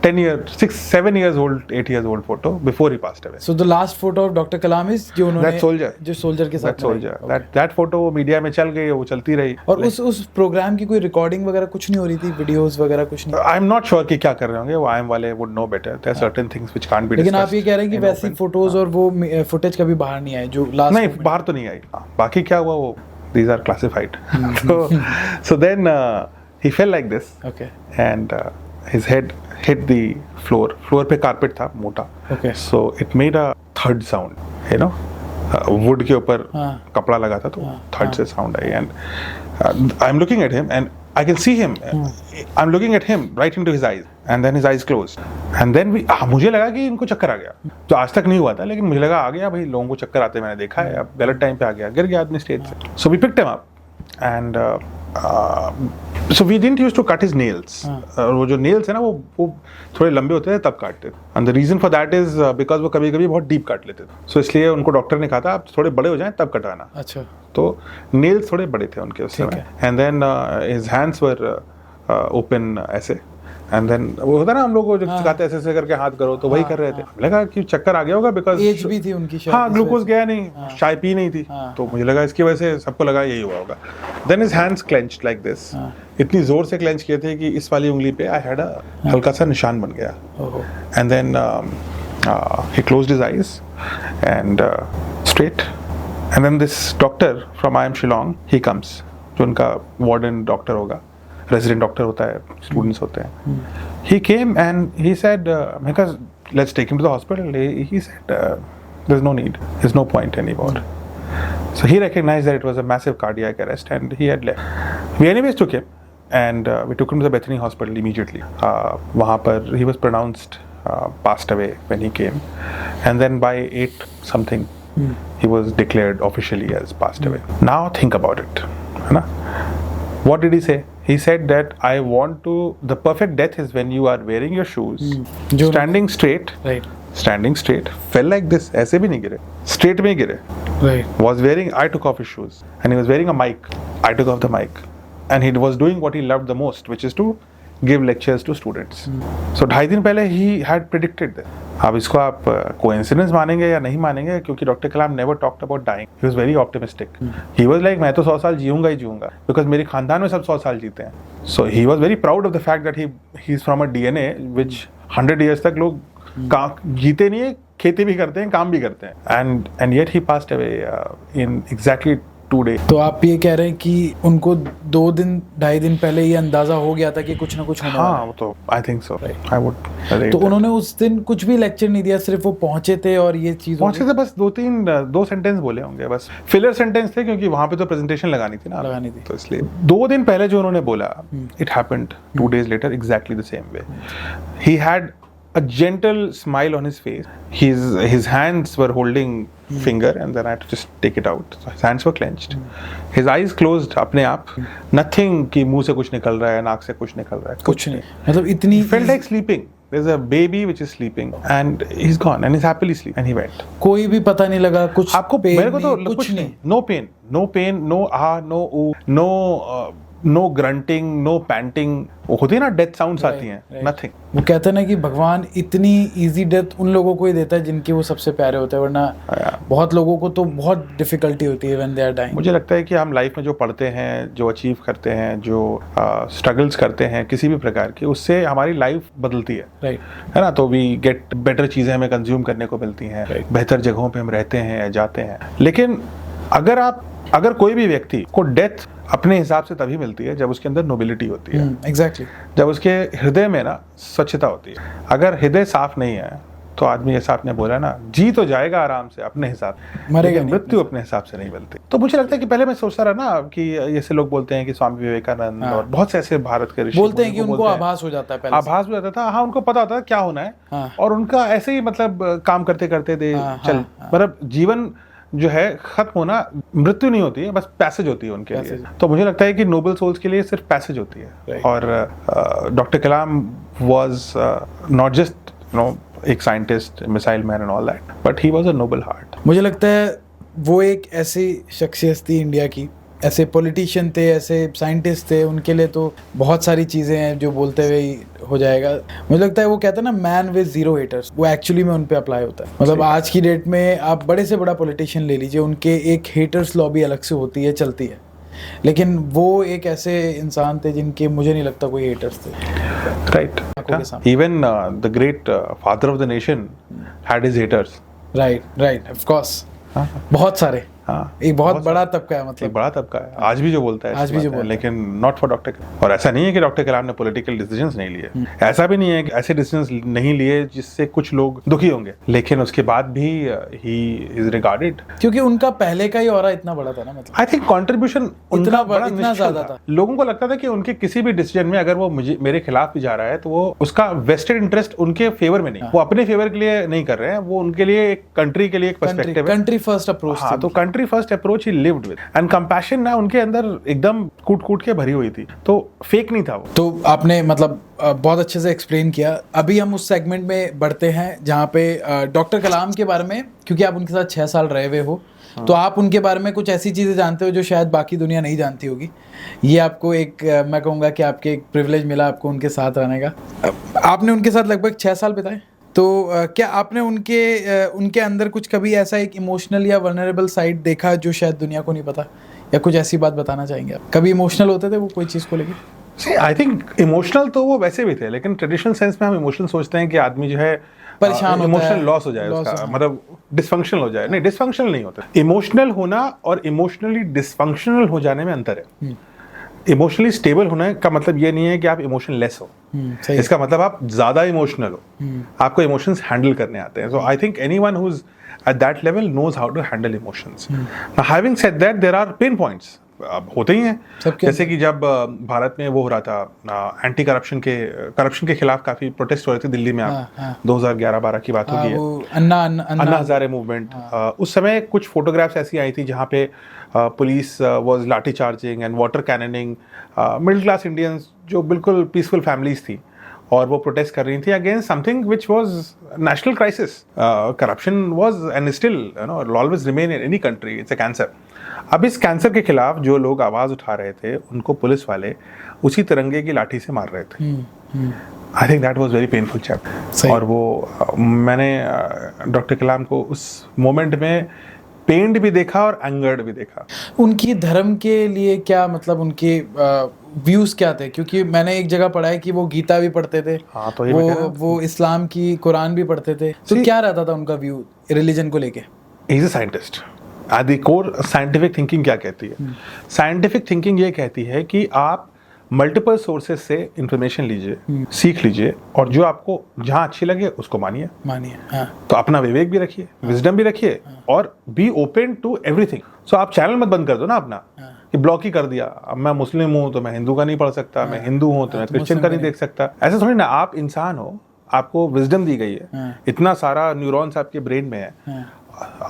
10 years, 6, 7 years old, 8 years old photo before he passed away। So the last photo of Dr. Kalam is जो उन्होंने, that soldier, जो सोल्जर के साथ, that soldier, that photo वो मीडिया में चल गई, वो चलती रही। और उस प्रोग्राम की कोई रिकॉर्डिंग वगैरह कुछ नहीं हो रही थी, वीडियोस वगैरह कुछ नहीं? आई एम नॉट श्योर कि क्या कर रहे होंगे, वो IIM वाले would know better, there are certain things which can't be discussed। लेकिन आप ये कह रहे हैं कि वैसी फोटोज और वो फुटेज कभी बाहर नहीं आई, जो लास्ट? नहीं, बाहर तो नहीं आई। बाकी क्या हुआ, वो these are classified। so then he fell like this, okay, and his head hit the floor पे कारपेट था मोटा, okay, so it made a thud sound, you know, wood के ऊपर कपड़ा लगा था, तो thud से sound I. and I'm looking at him and I can see him, I'm looking at him right into his eyes, and then his eyes closed, and then मुझे लगा कि इनको चक्कर आ गया, जो आज तक नहीं हुआ था, लेकिन मुझे लगा आ गया भाई, लोगों को चक्कर आते मैंने देखा है, अब गलत टाइम पे आ गया, गिर गया आदमी स्टेज से। so we picked him up and so we didn't used to cut his nails। वो जो nails है ना, वो थोड़े लंबे होते थे तब काटते थे, and the reason for that is because वो कभी-कभी बहुत deep काट लेते थे, so इसलिए उनको डॉक्टर ने कहा था आप थोड़े बड़े हो जाएं तब कटवाना। अच्छा, तो nails थोड़े बड़े थे उनके उस समय, and then his hands were open ऐसे, and then वो होता ना हम लोग को जो सिखाते ऐसे ऐसे करके हाथ करो, तो वही कर रहे थे। लगा कि चक्कर आ गया होगा, बिकॉज एज भी थी उनकी शायद, हाँ, ग्लूकोज गया नहीं, चाय पी नहीं थी, तो मुझे लगा इसकी वजह से सबको लगा यही हुआ होगा। Then his hands clenched like this, इतनी जोर से क्लेंच किए थे कि इस वाली उंगली पे आई हैड अ हल्का सा निशान बन गया। And then he closed his eyes and straight, and then this doctor from IIM Shillong, he comes, जो उनका वार्डन डॉक्टर होगा, रेजिडेंट डॉक्टर होता है, स्टूडेंट्स होते हैं। He came and he said, let's take him to the hospital। He said, there's no need, there's no point anymore। So he recognized that it was a massive cardiac arrest and he had left। We anyways took him and we took him to the Bethany hospital immediately। वहाँ पर he was pronounced passed away when he came, and then by 8 something he was declared officially as passed away। Now think about it, है ना? What did he say? He said that I want to, the perfect death is when you are wearing your shoes, standing straight, right, standing straight, fell like this, ऐसे भी नहीं गिरे, straight में गिरे, right, was wearing, I took off his shoes, and he was wearing a mic, I took off the mic, and he was doing what he loved the most, which is to give lectures to students। So 2.5 दिन पहले he had predicted that। अब इसको आप कोइंसिडेंस मानेंगे या नहीं मानेंगे, क्योंकि doctor Kalam never talked about dying, he was very optimistic. He was like मैं तो 100 साल जीऊंगा ही जीऊंगा, बिकॉज मेरे खानदान में सब 100 साल जीते हैं। So he was very proud of the fact that he is from a DNA which 100 years तक लोग जीते नहीं है, खेती भी करते हैं, काम भी करते हैं, and yet he passed away in exactly 2 days। तो आप ये कह रहे हैं कि उनको 2-2.5 दिन पहले ये अंदाजा हो गया था कि कुछ ना कुछ होने वाला है? हाँ, तो I think so, I would. तो उन्होंने उस दिन कुछ भी लेक्चर नहीं दिया, सिर्फ वो पहुंचे थे और ये चीज पहुंचे थे, बस 2 सेंटेंस बोले होंगे, बस फिलर सेंटेंस थे, क्योंकि वहां पे तो प्रेजेंटेशन लगानी थी ना, लगानी थी, तो इसलिए 2 दिन पहले जो उन्होंने बोला, it happened 2 days later exactly the same way। he had a gentle smile on his face, his hands were holding finger, and then I had to just take it out, so his hands were clenched, his eyes closed अपने आप, nothing कि मुंह से कुछ निकल रहा है, नाक से कुछ निकल रहा है, कुछ नहीं, मतलब इतनी felt like sleeping, there's a baby which is sleeping and he's gone and he's happily sleeping and he went। कोई भी पता नहीं लगा कुछ, आपको मेरे को तो कुछ नहीं, no pain, no no no no grunting, no panting, वो होती है ना डेथ साउंड्स आती हैं, नथिंग। वो कहते हैं ना कि भगवान इतनी इजी डेथ उन लोगों को ही देता है जिनके वो सबसे प्यारे होते हैं, वरना बहुत लोगों को तो बहुत डिफिकल्टी होती है व्हेन दे आर डाइंग। मुझे लगता है कि हम लाइफ में जो पढ़ते हैं, जो अचीव करते हैं, जो स्ट्रगल्स करते हैं किसी भी प्रकार की, उससे हमारी लाइफ बदलती है, है ना। तो वी गेट बेटर चीज़ें हमें कंज्यूम करने को मिलती हैं, बेहतर जगहों पे हम रहते हैं, जाते हैं। लेकिन अगर कोई भी व्यक्ति को डेथ अपने हिसाब से तभी मिलती है जब उसके अंदर नोबिलिटी होती है, एग्जैक्टली जब उसके हृदय में ना स्वच्छता होती है। अगर हृदय साफ नहीं है तो आदमी, जैसा आपने बोला ना, जी तो जाएगा आराम से अपने हिसाब, मरेगा, मृत्यु अपने हिसाब से नहीं मिलती। तो मुझे लगता है कि पहले मैं सोचता रहा ना कि जैसे लोग बोलते हैं कि स्वामी विवेकानंद और बहुत से ऐसे भारत के ऋषि बोलते हैं कि उनको आभास हो जाता है, पहले आभास हो जाता था, हाँ, उनको पता होता था क्या होना है, और उनका ऐसे ही मतलब काम करते करते मतलब जीवन जो है खत्म होना, मृत्यु नहीं होती है, बस पैसेज होती है उनके लिए। तो मुझे लगता है कि नोबल सोल्स के लिए सिर्फ पैसेज होती है। और doctor Kalam was not just एक scientist, missile man and all that, but he was a noble heart. मुझे लगता है वो एक ऐसी शख्सियत थी इंडिया की, ऐसे पॉलिटिशियन थे, ऐसे साइंटिस्ट थे, उनके लिए तो बहुत सारी चीज़ें हैं जो बोलते हुए ही हो जाएगा। मुझे लगता है वो कहते हैं ना, मैन विद जीरो हेटर्स, वो एक्चुअली में उन पे अप्लाई होता है। मतलब आज की डेट में आप बड़े से बड़ा पॉलिटिशियन ले लीजिए, उनके एक हेटर्स लॉबी अलग से होती है, चलती है, लेकिन वो एक ऐसे इंसान थे जिनके मुझे नहीं लगता कोई हेटर्स थे। Right, even the great father of the nation had his haters. Right, of course, बहुत सारे, एक बहुत बड़ा तबका है, मतलब एक बड़ा तबका है आज भी जो बोलता है, आज भी जो बोलता है, लेकिन नॉट फॉर डॉक्टर। और ऐसा नहीं है कि डॉक्टर कलाम ने पॉलिटिकल डिसीजंस नहीं लिए, ऐसा भी नहीं है कि ऐसे डिसीजंस नहीं लिए जिससे कुछ लोग दुखी होंगे, लेकिन उसके बाद भी ही इज रिगार्डेड, क्योंकि उनका पहले का ही ऑरा इतना बड़ा था ना, मतलब आई थिंक कंट्रीब्यूशन इतना ज्यादा था। लोगों को लगता था कि उनके किसी भी डिसीजन में अगर वो मेरे खिलाफ भी जा रहा है तो वो उसका वेस्टेड इंटरेस्ट उनके फेवर में नहीं, वो अपने फेवर के लिए नहीं कर रहे हैं, वो उनके लिए एक कंट्री के लिए एक पर्सपेक्टिव है, कंट्री फर्स्ट अप्रोच। हाँ, तो country first approach he lived with, and compassion ना उनके अंदर एकदम कूट के भरी हुई थी, तो फेक नहीं था वो। तो आपने मतलब बहुत अच्छे से एक्सप्लेन किया। अभी हम उस सेगमेंट में बढ़ते हैं जहाँ पे डॉक्टर कलाम के बारे में, क्योंकि आप उनके साथ 6 साल रहे हुए हो, तो आप उनके बारे में कुछ ऐसी चीज़ें जानते हो जो शायद बाकी दुनिया नहीं जानती होगी। ये आपको एक मैं कहूँगा कि आपके एक प्रिविलेज मिला आपको उनके साथ रहने का। आपने उनके साथ लगभग 6 साल बिताए, तो क्या आपने उनके अंदर कुछ कभी ऐसा एक इमोशनल या वल्नरेबल साइड देखा जो शायद दुनिया को नहीं पता, या कुछ ऐसी बात बताना चाहेंगे आप? कभी इमोशनल होते थे वो कोई चीज़ को लेकर? आई थिंक इमोशनल तो वो वैसे भी थे, लेकिन ट्रेडिशनल सेंस में हम इमोशनल सोचते हैं कि आदमी जो है परेशान, इमोशनल लॉस हो जाए, उसका मतलब डिसफंक्शनल हो जाए। नहीं, डिसफंक्शनल नहीं होता। इमोशनल होना और इमोशनली डिसफंक्शनल हो जाने में अंतर है। इमोशनली स्टेबल होने का मतलब ये नहीं है कि आप इमोशनलेस हो, इसका मतलब आप ज्यादा इमोशनल हो, आपको इमोशंस हैंडल करने आते हैं। So I think anyone who is at that level knows how to handle emotions. Now having said that, there are pain points, अब होते ही हैं, जैसे कि जब भारत में वो हो रहा था एंटी करप्शन के खिलाफ काफी प्रोटेस्ट हो रहे थे दिल्ली में, आप 2011-12 की बात होगी, अन्ना हजारे मूवमेंट। उस समय कुछ फोटोग्राफ्स ऐसी आई थी जहाँ पे police was lathi charging and water cannoning middle class Indians जो बिल्कुल पीसफुल फैमिलीज थी, और वो प्रोटेस्ट कर रही थी against something which was national crisis. Corruption was and still will always remain in any country, it's a cancer. अब इस कैंसर के खिलाफ जो लोग आवाज उठा रहे थे, उनको पुलिस वाले उसी तिरंगे की लाठी से मार रहे थे। I think that was very painful chapter, और वो मैंने डॉक्टर कलाम को उस मोमेंट में पेंड भी देखा और एंगर्ड भी देखा। उनकी धर्म के लिए क्या मतलब उनके व्यूज क्या थे? क्योंकि मैंने एक जगह पढ़ा है कि वो गीता भी पढ़ते थे, हाँ, तो वो इस्लाम की कुरान भी पढ़ते थे, तो क्या रहता था उनका व्यू रिलीजन को लेके? He is a scientist. At the core scientific thinking क्या कहती है? साइंटिफिक थिंकिंग ये कहती है कि आप मल्टीपल सोर्सेज से इंफॉर्मेशन लीजिए, सीख लीजिए, और जो आपको जहां अच्छी लगे उसको मानिए। हाँ। तो अपना विवेक भी रखिए, विजडम भी रखिए, और बी ओपन टू एवरीथिंग। सो आप चैनल मत बंद कर दो ना अपना, कि ब्लॉक ही कर दिया, अब मैं मुस्लिम हूं तो मैं हिंदू का नहीं पढ़ सकता, मैं हिंदू हूं तो मैं क्रिश्चियन का नहीं देख सकता। ऐसा थोड़ी ना, आप इंसान हो, आपको विजडम दी गई है, इतना सारा न्यूरॉन्स आपके ब्रेन में है,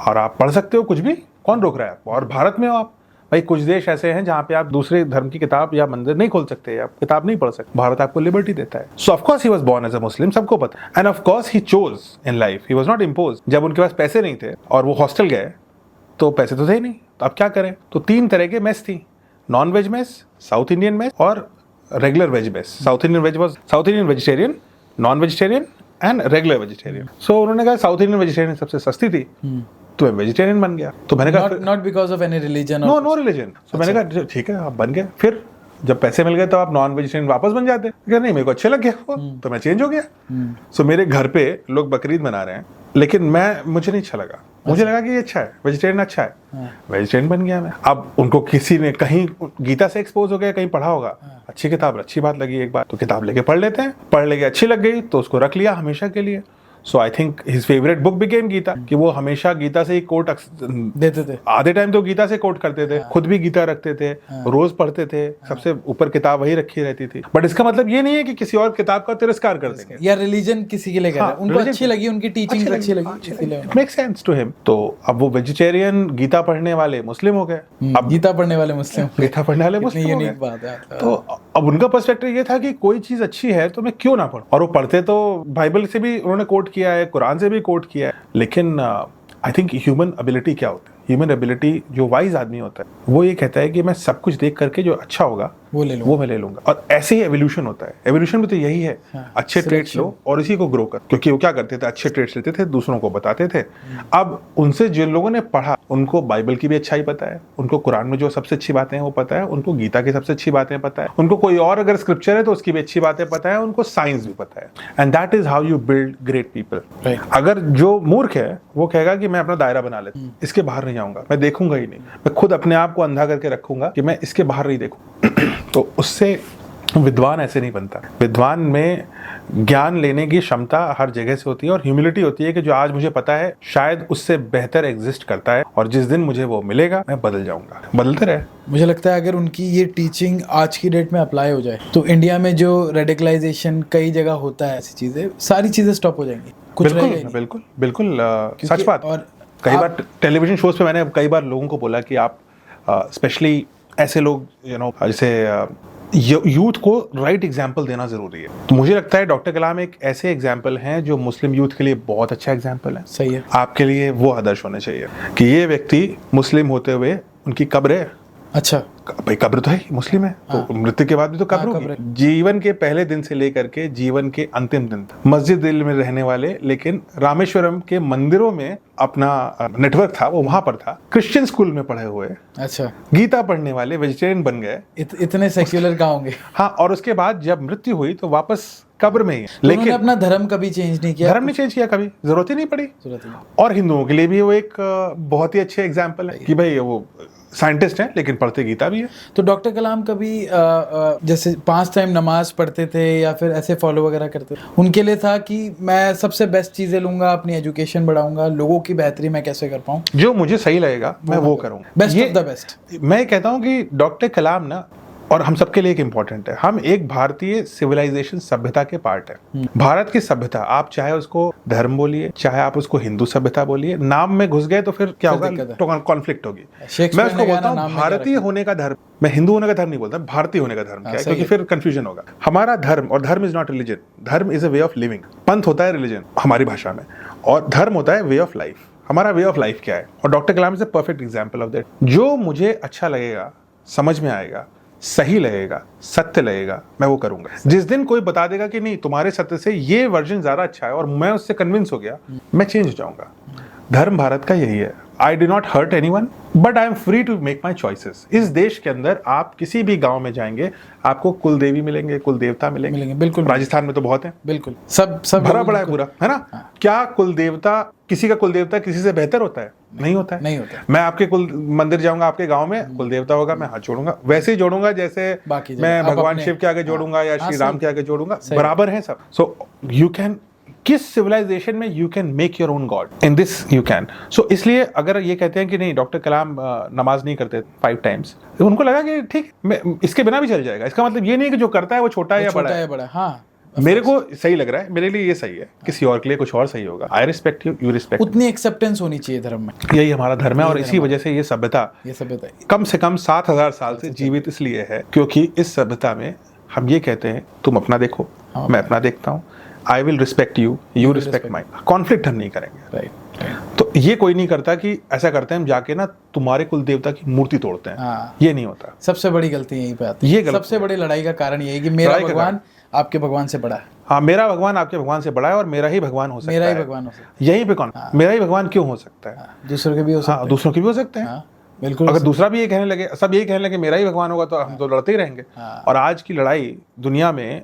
और आप पढ़ सकते हो कुछ भी, कौन रोक रहा है आपको? और भारत में हो आप, भाई कुछ देश ऐसे हैं जहाँ पे आप दूसरे धर्म की किताब या मंदिर नहीं खोल सकते, या किताब नहीं पढ़ सकते। भारत आपको लिबर्टी देता है। So of course he was born as a Muslim, सबको पता, and of course he chose in life, he was not imposed. जब उनके पास पैसे नहीं थे और वो हॉस्टल गए, तो पैसे तो थे नहीं, तो अब क्या करें? तो 3 तरह के मेस थी, non veg mess, South Indian mess और regular veg mess. South Indian veg was South Indian vegetarian, non vegetarian and regular vegetarian. So उन्होंने कहा साउथ इंडियन वेजिटेरियन सबसे सस्ती थी, तो मैं वेजिटेरियन बन गया। तो मैंने कहा not because of any religion, no religion. तो मैंने कहा ठीक है आप बन गए। फिर जब पैसे मिल गए तो आप नॉन वेजिटेरियन वापस बन जाते। क्या नहीं, मेरे को अच्छे लग गया वो, तो मैं चेंज हो गया। सो मेरे घर पे लोग बकरीद मना रहे हैं, लेकिन मुझे नहीं अच्छा लगा। मुझे लगा कि ये अच्छा है, वेजिटेरियन अच्छा है, वेजिटेरियन बन गया मैं। अब उनको किसी ने कहीं गीता से एक्सपोज हो गया, कहीं पढ़ा होगा, अच्छी किताब, अच्छी बात लगी एक बार, तो किताब लेके पढ़ लेते हैं। पढ़ लेके अच्छी लग गई तो उसको रख लिया हमेशा के लिए। So I think his favourite book became Gita, कि वो हमेशा गीता से ही कोट देते थे। आधे टाइम तो गीता से कोट करते थे, खुद भी गीता रखते थे, रोज पढ़ते थे, सबसे ऊपर किताब वही रखी रहती थी। बट इसका मतलब ये नहीं है कि किसी और किताब का तिरस्कार कर देंगे या रिलीजन किसी के लिए कर रहे हैं। उनको अच्छी लगी, उनकी टीचिंग अच्छी लगी, इसलिए मेक सेंस टू हिम। तो अब वो वेजिटेरियन गीता पढ़ने वाले मुस्लिम हो गए। अब गीता पढ़ने वाले मुस्लिम, गीता पढ़ने वाले मुस्लिम हो गए। बात है। तो अब उनका पर्सपेक्टिव ये था कि कोई चीज अच्छी है तो मैं क्यों ना पढ़ूं। और वो पढ़ते तो बाइबल से भी उन्होंने कोट किया है, कुरान से भी कोट किया है। लेकिन आई थिंक ह्यूमन एबिलिटी क्या होती है, ह्यूमन एबिलिटी, जो वाइज आदमी होता है वो ये कहता है कि मैं सब कुछ देख करके जो अच्छा होगा वो मैं ले लूंगा। और ऐसे ही एवोल्यूशन होता है। एवोल्यूशन में तो यही है, अच्छे ट्रेट्स लो और इसी को ग्रो कर। क्योंकि वो क्या करते थे, अच्छे ट्रेट्स लेते थे, दूसरों को बताते थे। अब उनसे जिन लोगों ने पढ़ा उनको बाइबल की भी अच्छाई पता है, उनको कुरान में जो सबसे अच्छी बातें हैं वो पता है, उनको गीता की सबसे अच्छी बातें पता है, उनको कोई और अगर स्क्रिप्चर है तो उसकी भी अच्छी बातें पता है, उनको साइंस भी पता है। And that is how you build great people. अगर जो मूर्ख है वो कहेगा कि मैं अपना दायरा बना लेता हूं, इसके बाहर नहीं जाऊंगा, मैं देखूंगा ही नहीं, मैं खुद अपने आप को अंधा करके रखूंगा कि मैं इसके बाहर नहीं देखूं। तो उससे विद्वान ऐसे नहीं बनता। विद्वान में ज्ञान लेने की क्षमता हर जगह से होती है और ह्यूमिलिटी होती है कि जो आज मुझे पता है शायद उससे बेहतर एग्जिस्ट करता है, और जिस दिन मुझे वो मिलेगा मैं बदल जाऊंगा। बदलते रहे। मुझे लगता है अगर उनकी ये टीचिंग आज की डेट में अप्लाई हो जाए तो इंडिया में जो रेडिकलाइजेशन कई जगह होता है, ऐसी चीजें, सारी चीजें स्टॉप हो जाएंगी। कुछ बिल्कुल बिल्कुल सच बात। और कई बार टेलीविजन शोज पे मैंने कई बार लोगों को बोला कि आप स्पेशली ऐसे लोग जैसे यूथ को राइट एग्जाम्पल देना जरूरी है। तो मुझे लगता है डॉक्टर कलाम एक ऐसे एग्जाम्पल हैं जो मुस्लिम यूथ के लिए बहुत अच्छा एग्जाम्पल है। सही है। आपके आपके लिए वो आदर्श होने चाहिए कि ये व्यक्ति मुस्लिम होते हुए उनकी कब्र है। अच्छा, भाई कब्र तो है, मुस्लिम है, तो मृत्यु के बाद भी तो कब्र होगी। जीवन के पहले दिन से लेकर के जीवन के अंतिम दिन तक मस्जिद दिल में रहने वाले, लेकिन रामेश्वरम के मंदिरों में अपना नेटवर्क था, वो वहां पर था। क्रिश्चियन स्कूल में पढ़े हुए, अच्छा, गीता पढ़ने वाले वेजिटेरियन बन गए। इतने सेक्युलर कहाँ होंगे। हाँ, और उसके बाद जब मृत्यु हुई तो वापस कब्र में ही। लेकिन अपना धर्म कभी चेंज नहीं किया। धर्म नहीं चेंज किया कभी, जरूरत ही नहीं पड़ी। और हिंदुओं के लिए भी वो एक बहुत ही अच्छे एग्जाम्पल है कि भाई वो साइंटिस्ट हैं लेकिन पढ़ते गीता भी है। तो डॉक्टर कलाम कभी जैसे 5 टाइम नमाज पढ़ते थे या फिर ऐसे फॉलो वगैरह करते थे, उनके लिए था कि मैं सबसे बेस्ट चीजें लूंगा, अपनी एजुकेशन बढ़ाऊंगा, लोगों की बेहतरी मैं कैसे कर पाऊं, जो मुझे सही लगेगा मैं वो करूंगा, बेस्ट ऑफ द बेस्ट। मैं कहता हूं कि डॉक्टर कलाम ना, और हम सबके लिए एक इंपॉर्टेंट है, हम एक भारतीय सिविलाइजेशन सभ्यता के पार्ट है। भारत की सभ्यता, आप चाहे उसको धर्म बोलिए, चाहे आप उसको हिंदू सभ्यता बोलिए, नाम में घुस गए तो फिर क्या होगा, तो कॉन्फ्लिक्ट होगी। मैं उसको बोलता हूँ भारतीय होने का धर्म, मैं हिंदू होने का धर्म नहीं बोलता, भारतीय होने का धर्म क्या है, क्योंकि फिर कंफ्यूजन होगा। हमारा धर्म, और धर्म इज नॉट रिलीजन, धर्म is a way of living. पंथ होता है रिलीजन हमारी भाषा में, और धर्म होता है वे ऑफ लाइफ। हमारा वे ऑफ लाइफ क्या है, और doctor Kalam is a perfect example of that. जो मुझे अच्छा लगेगा, समझ में आएगा, सही लगेगा, सत्य लगेगा, मैं वो करूंगा। जिस दिन कोई बता देगा कि नहीं तुम्हारे सत्य से ये वर्जन ज्यादा अच्छा है और मैं उससे कन्विंस हो गया, मैं चेंज हो जाऊंगा। धर्म भारत का यही है। I do not hurt anyone but I am free to make my choices. इस देश के अंदर आप किसी भी गांव में जाएंगे आपको कुल देवी मिलेंगे, कुल देवता मिलेंगे। बिल्कुल, राजस्थान में तो बहुत है, बिल्कुल, सब भरा पड़ा है पूरा, है ना। हाँ। क्या कुल देवता, किसी का कुल देवता किसी से बेहतर होता है? नहीं होता है, नहीं होता है। मैं आपके कुल मंदिर जाऊंगा, आपके गांव में कुल देवता होगा, मैं हाथ जोड़ूंगा, वैसे ही जोड़ूंगा जैसे मैं भगवान शिव के आगे जोड़ूंगा या श्री राम के आगे जोड़ूंगा, बराबर है सब। सो यू कैन, किस सिविलाइजेशन में you can make your own god, in this you can. So इसलिए अगर ये कहते हैं कि नहीं डॉक्टर कलाम नमाज नहीं करते 5 टाइम्स, तो उनको लगा कि ठीक, इसके बिना भी चल जाएगा। इसका मतलब ये नहीं कि जो करता है वो छोटा है या बड़ा है। हाँ, मेरे को सही लग रहा है, मेरे लिए ये सही है, किसी और के लिए कुछ और सही होगा। I respect you, you respect. उतनी एक्सेप्टेंस होनी चाहिए धर्म में, यही हमारा धर्म है। और इसी वजह से ये सभ्यता कम से कम 7000 साल से जीवित इसलिए है क्योंकि इस सभ्यता में हम ये कहते हैं तुम अपना देखो, मैं अपना देखता हूँ, I will respect you, you respect my, conflict हम नहीं करेंगे। राइट। तो ये कोई नहीं करता कि ऐसा करते हैं हम जाके ना तुम्हारे कुल देवता की मूर्ति तोड़ते हैं। हाँ। ये नहीं होता। सबसे बड़ी गलती यहीं पे आती है। ये गलत सबसे बड़ी लड़ाई का कारण ये है कि मेरा भगवान आपके भगवान से बड़ा है। हाँ, मेरा भगवान आपके भगवान से बड़ा है और मेरा ही भगवान हो सकता है। मेरा ही भगवान हो सकता है। यहीं पे कौन, मेरा ही भगवान क्यों हो सकता है? दूसरों के भी हो सकते हैं। दूसरों के भी हो सकते हैं। हाँ, बिल्कुल। अगर दूसरा भी ये कहने लगे, सब यही कहने लगे मेरा ही भगवान होगा, तो हम तो लड़ते ही रहेंगे। और आज की लड़ाई दुनिया में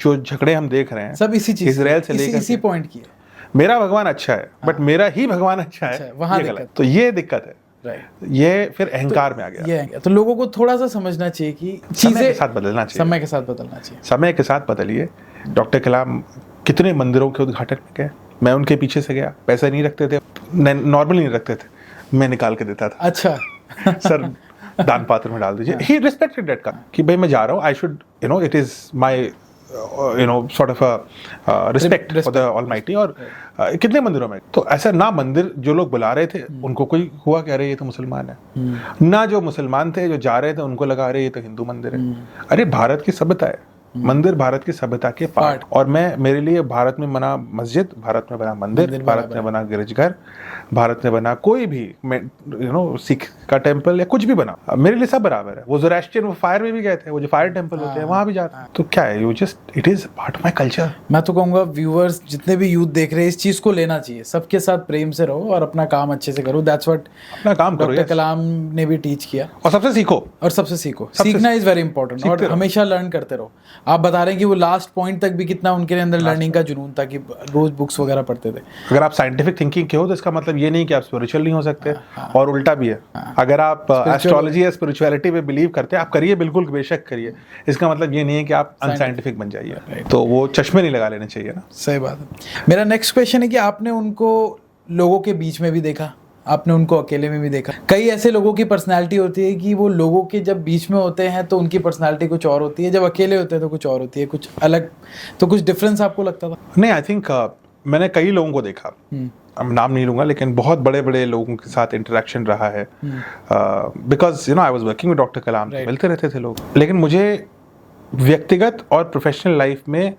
जो झगड़े हम देख रहे हैं सब इसी चीज, इजराइल से लेकर इसी पॉइंट की है। मेरा भगवान अच्छा है बट मेरा ही भगवान अच्छा है, वहां ये गलत। तो ये दिक्कत है। राइट। ये फिर अहंकार में आ गया। ये तो लोगों को थोड़ा सा समझना चाहिए कि समय के साथ बदलना चाहिए। समय के साथ बदलना चाहिए। समय के साथ बदलिए। डॉक्टर कलाम कितने मंदिरों के उद्घाटन में गए, मैं उनके पीछे से गया। पैसे नहीं रखते थे, नॉर्मली नहीं रखते थे, मैं निकाल के देता था। अच्छा। सर दान पात्र में डाल दीजिए। ही रिस्पेक्टेड दैट का कि भाई मैं जा रहा हूँ, I should it is my sort of respect for the almighty. और कितने मंदिरों में तो ऐसा ना, मंदिर जो लोग बुला रहे थे उनको कोई हुआ कि अरे ये तो मुसलमान है, ना जो मुसलमान थे जो जा रहे थे उनको लगा अरे ये तो हिंदू मंदिर है। अरे भारत की सभ्यता है, मंदिर भारत की सभ्यता के पार्ट। और मेरे लिए भारत में बना मस्जिद, भारत में बना मंदिर, भारत में बना गिरजघर, भारत में बना कोई भी सिख का टेम्पल या कुछ भी बना, मेरे लिए सब बराबर है। वो ज़ोरास्ट्रियन वो फायर में भी गए थे, वो जो फायर टेम्पल होते हैं वहां भी जाते हैं। तो क्या है, you just it is part of my culture. मैं तो कहूंगा व्यूअर्स जितने भी यूथ देख रहे हैं इस चीज को लेना चाहिए, सबके साथ प्रेम से रहो और अपना काम अच्छे से करो। दैट्स व्हाट अपना काम करो। डॉक्टर कलाम ने भी टीच किया। और सबसे सीखो, सीखना इज वेरी इंपॉर्टेंट। और हमेशा लर्न करते रहो। आप बता रहे हैं कि वो लास्ट पॉइंट तक भी कितना उनके अंदर लर्निंग का जुनून था कि रोज बुक्स वगैरह पढ़ते थे। अगर आप साइंटिफिक थिंकिंग के हो तो इसका मतलब ये नहीं कि आप स्पिरिचुअल नहीं हो सकते। और उल्टा भी है। अगर आप एस्ट्रोलॉजी या स्पिरिचुअलिटी पे बिलीव करते हैं, आप करिए, बिल्कुल बेशक करिए। इसका मतलब ये नहीं है कि आप अनसाइंटिफिक बन जाइए। तो वो चश्मे नहीं लगा लेने चाहिए ना। सही बात है। मेरा नेक्स्ट क्वेश्चन है कि आपने उनको लोगों के बीच में भी देखा, आपने उनको अकेले में भी देखा। कई ऐसे लोगों की पर्सनालिटी होती है कि वो लोगों के जब बीच में होते हैं तो उनकी पर्सनालिटी कुछ और होती है, जब अकेले होते हैं तो कुछ और होती है, कुछ अलग। तो कुछ डिफरेंस आपको लगता था? नहीं, आई थिंक मैंने कई लोगों को देखा, अब नाम नहीं लूंगा, लेकिन बहुत बड़े बड़े लोगों के साथ इंटरेक्शन रहा है। Because I was working with doctor Kalam, मिलते रहते थे लोग। लेकिन मुझे व्यक्तिगत और प्रोफेशनल लाइफ में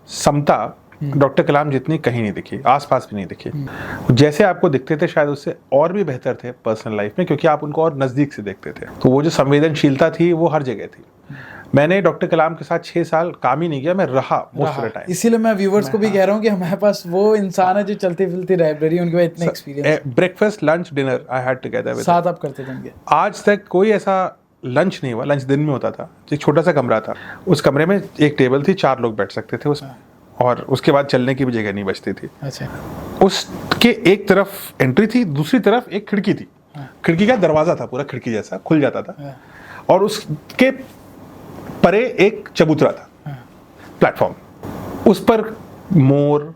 समता डॉक्टर कलाम जितनी कहीं नहीं दिखी, आसपास भी नहीं दिखी। जैसे आपको दिखते थे शायद उससे और भी बेहतर थे पर्सनल लाइफ में, क्योंकि आप उनको और नजदीक से देखते थे। तो वो जो संवेदनशीलता थी वो हर जगह थी। मैंने डॉक्टर कलाम के साथ 6 साल काम ही नहीं किया, मैं रहा मोस्ट ऑफ द टाइम। इसीलिए मैं व्यूअर्स को भी कह रहा हूँ कि हमारे पास वो इंसान है जो चलती फिरती लाइब्रेरी, उनके पास इतना experience. Breakfast lunch dinner I had together with, साथ आप करते थे उनके। आज तक कोई ऐसा लंच नहीं हुआ, लंच दिन में होता था। एक छोटा सा कमरा था, उस कमरे में एक टेबल थी, 4 लोग बैठ सकते थे उसमें, और उसके बाद चलने की भी जगह नहीं बचती थी। अच्छा। उसके एक तरफ एंट्री थी, दूसरी तरफ एक खिड़की थी। खिड़की का दरवाजा था, पूरा खिड़की जैसा खुल जाता था, और उसके परे एक चबूतरा था, प्लेटफॉर्म। उस पर मोर,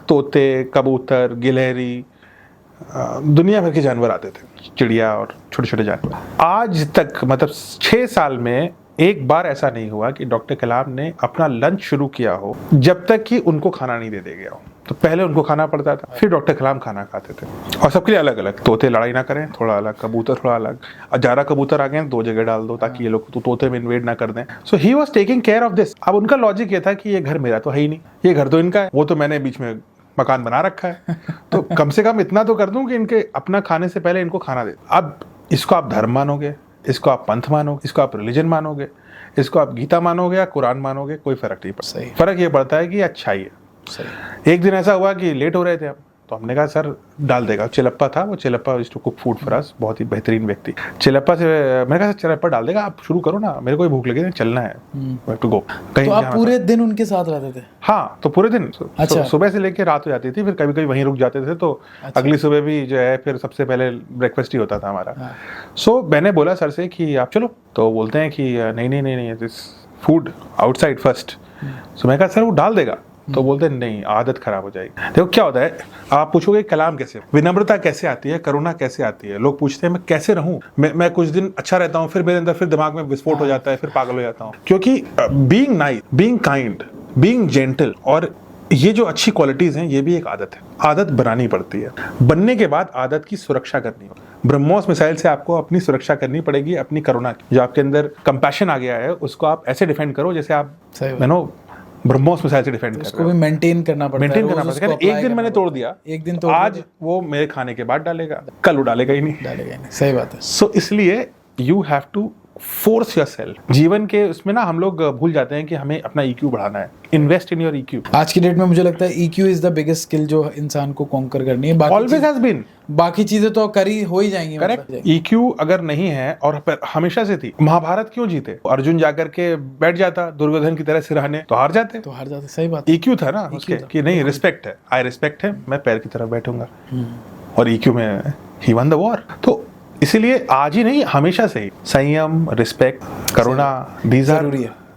तोते, कबूतर, गिलहरी, दुनिया भर के जानवर आते थे, चिड़िया और छोटे छोटे जानवर। आज तक मतलब 6 साल में एक बार ऐसा नहीं हुआ कि डॉक्टर कलाम ने अपना लंच शुरू किया हो जब तक कि उनको खाना नहीं दे गया हो। तो पहले उनको खाना पड़ता था, फिर डॉक्टर कलाम खाना खाते थे, और सबके लिए अलग अलग। तोते लड़ाई ना करें, थोड़ा अलग, कबूतर थोड़ा अलग। 11 कबूतर आ गए 2 जगह डाल दो ताकि ये लोग तो तोते में इन्वेड ना कर दें। So he was taking care of this. अब उनका लॉजिक ये था कि ये घर मेरा तो है ही नहीं, ये घर तो इनका है, वो तो मैंने बीच में मकान बना रखा है, तो कम से कम इतना तो कर दूं कि इनके अपना खाने से पहले इनको खाना दे। अब इसको आप धर्म मानोगे, इसको आप पंथ मानोगे, इसको आप रिलीजन मानोगे, इसको आप गीता मानोगे या कुरान मानोगे, कोई फर्क नहीं पड़ता। फर्क ये पड़ता है कि अच्छाई है। सही। एक दिन ऐसा हुआ कि लेट हो रहे थे हम, तो हमने कहा सर डाल देगा। चिलप्पा था, वो Chilappa used to cook food for us, बहुत ही बेहतरीन व्यक्ति। चिलप्पा से मैंने कहा सर चिलप्पा डाल देगा, आप शुरू करो ना, मेरे को भी भूख लगी है, चलना है, टू गो। तो आप पूरे दिन उनके साथ रहते थे? हाँ, तो पूरे दिन। अच्छा। सुबह से लेकर रात हो जाती थी, फिर कभी कभी वहीं रुक जाते थे, तो अच्छा। अगली सुबह भी जो है फिर सबसे पहले ब्रेकफास्ट ही होता था हमारा। सो मैंने बोला सर से कि आप चलो, तो बोलते हैं कि नहीं दिस फूड आउटसाइड फर्स्ट। सो मैं कहा सर वो डाल देगा, तो बोलते नहीं, आदत खराब हो जाएगी। देखो क्या होता है, आप पूछोगे कलाम कैसे, विनम्रता कैसे आती है, करुणा कैसे आती है। लोग पूछते हैं मैं कैसे रहूं, मैं कुछ दिन अच्छा रहता हूं, फिर मेरे अंदर फिर दिमाग में विस्फोट हो जाता है, फिर पागल हो जाता हूं। क्योंकि being nice, being kind, being gentle, और ये जो अच्छी क्वालिटीज हैं ये भी एक आदत है। आदत बनानी पड़ती है। बनने के बाद आदत की सुरक्षा करनी होगी। ब्रह्मोस मिसाइल से आपको अपनी सुरक्षा करनी पड़ेगी, अपनी करुणा की। जो आपके अंदर कंपैशन आ गया है उसको आप ऐसे डिफेंड करो जैसे आप ब्रह्मोस मिसाइल से डिफेंड कर रहे उसको भी मेंटेन करना पड़ता है, मेंटेन करना रोज पड़ता है। उसको एक apply दिन करना मैंने पड़ता तोड़ है। दिया, एक दिन तो तोड़ आज दिया वो मेरे खाने के बाद डालेगा, कल वो डालेगा ही नहीं। डालेगा ही नहीं, सही बात है। सो इसलिए you have to force yourself. जीवन के उसमें ना हम लोग भूल जाते हैं कि हमें अपना EQ बढ़ाना है। Invest in your EQ। आज की डेट में मुझे लगता है EQ is the biggest skill जो इंसान को कॉन्कर करनी है। Always has been. बाकी चीजें तो करी हो ही जाएंगी। करेक्ट। EQ अगर नहीं है, और हमेशा से थी, महाभारत क्यों जीते? अर्जुन जाकर के बैठ जाता दुर्योधन की तरह सिरहाने, तो हार जाते। सही बात। EQ था ना उसके कि नहीं, रिस्पेक्ट है, आई रिस्पेक्ट है, मैं पैर की तरफ बैठूंगा, और EQ में ही वन द वॉर। तो इसीलिए आज ही नहीं, हमेशा से ही संयम, रिस्पेक्ट, करुणा,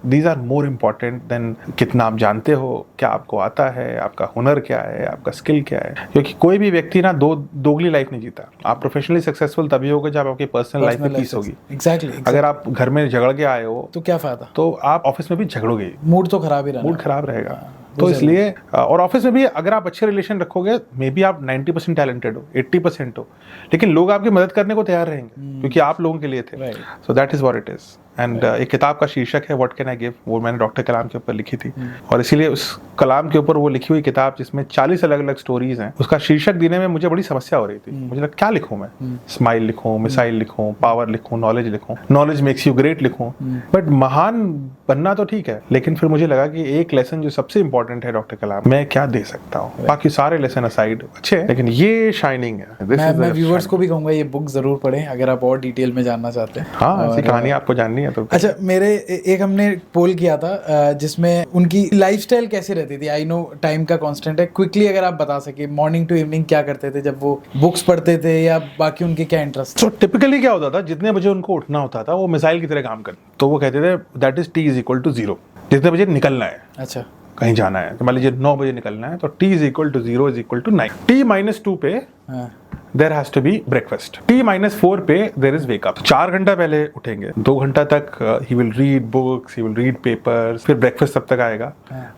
these are more important than कितना आप जानते हो, क्या आपको आता है, आपका हुनर क्या है, आपका स्किल क्या है। क्योंकि कोई भी व्यक्ति ना दोगली लाइफ नहीं जीता। आप प्रोफेशनली सक्सेसफुल तभी होगे जब आपकी पर्सनल लाइफ में पीस होगी। एग्जैक्टली। अगर आप घर में झगड़ के आए हो तो क्या फायदा, तो आप ऑफिस में भी झगड़ोगे, मूड तो खराब ही मूड खराब रहेगा। तो इसलिए, और ऑफिस में भी अगर आप अच्छे रिलेशन रखोगे, मे बी आप 90% टैलेंटेड हो, 80% हो, लेकिन लोग आपकी मदद करने को तैयार रहेंगे क्योंकि आप लोगों के लिए थे। So that is what it is. And एक किताब का शीर्षक है व्हाट कैन आई गिव, वो मैंने डॉक्टर कलाम के ऊपर लिखी थी, और इसीलिए उस कलाम के ऊपर वो लिखी हुई किताब जिसमें 40 अलग अलग स्टोरीज हैं, उसका शीर्षक देने में मुझे बड़ी समस्या हो रही थी। मुझे लगा क्या लिखूं मैं, स्माइल लिखूं, मिसाइल लिखूं, पावर लिखूं, नॉलेज लिखूं, नॉलेज मेक्स यू ग्रेट लिखूं, बट महान बनना तो ठीक है, लेकिन फिर मुझे लगा कि एक लेसन जो सबसे इंपॉर्टेंट है डॉक्टर कलाम, मैं क्या दे सकता हूँ। बाकी सारे लेसन असाइड अच्छे हैं, लेकिन ये शाइनिंग है। मैं व्यूअर्स को भी कहूंगा ये बुक जरूर पढ़ें अगर आप और डिटेल में जानना चाहते हैं। हाँ, ऐसी कहानी आपको जाननी है तो। अच्छा, मेरे एक हमने पोल किया था जिसमें उनकी लाइफस्टाइल कैसे रहती थी। आई नो टाइम का कांस्टेंट है, क्विकली अगर आप बता सके मॉर्निंग टू इवनिंग क्या करते थे, जब वो बुक्स पढ़ते थे या बाकी उनके क्या इंटरेस्ट। तो टिपिकली क्या होता था, जितने बजे उनको उठना होता था वो मिसाइल की तरह काम करते, तो वो कहते थे that is T is equal to 0। जितने बजे निकलना है, अच्छा कहीं जाना है, तो मान लीजिए 9 बजे निकलना है, तो T is equal to 0 is equal to 9। T-2 पे there has to be breakfast. T-4 पे there is wake up. 4 घंटा पहले उठेंगे, 2 घंटा तक he will read books, he will read papers, फिर breakfast तब तक आएगा।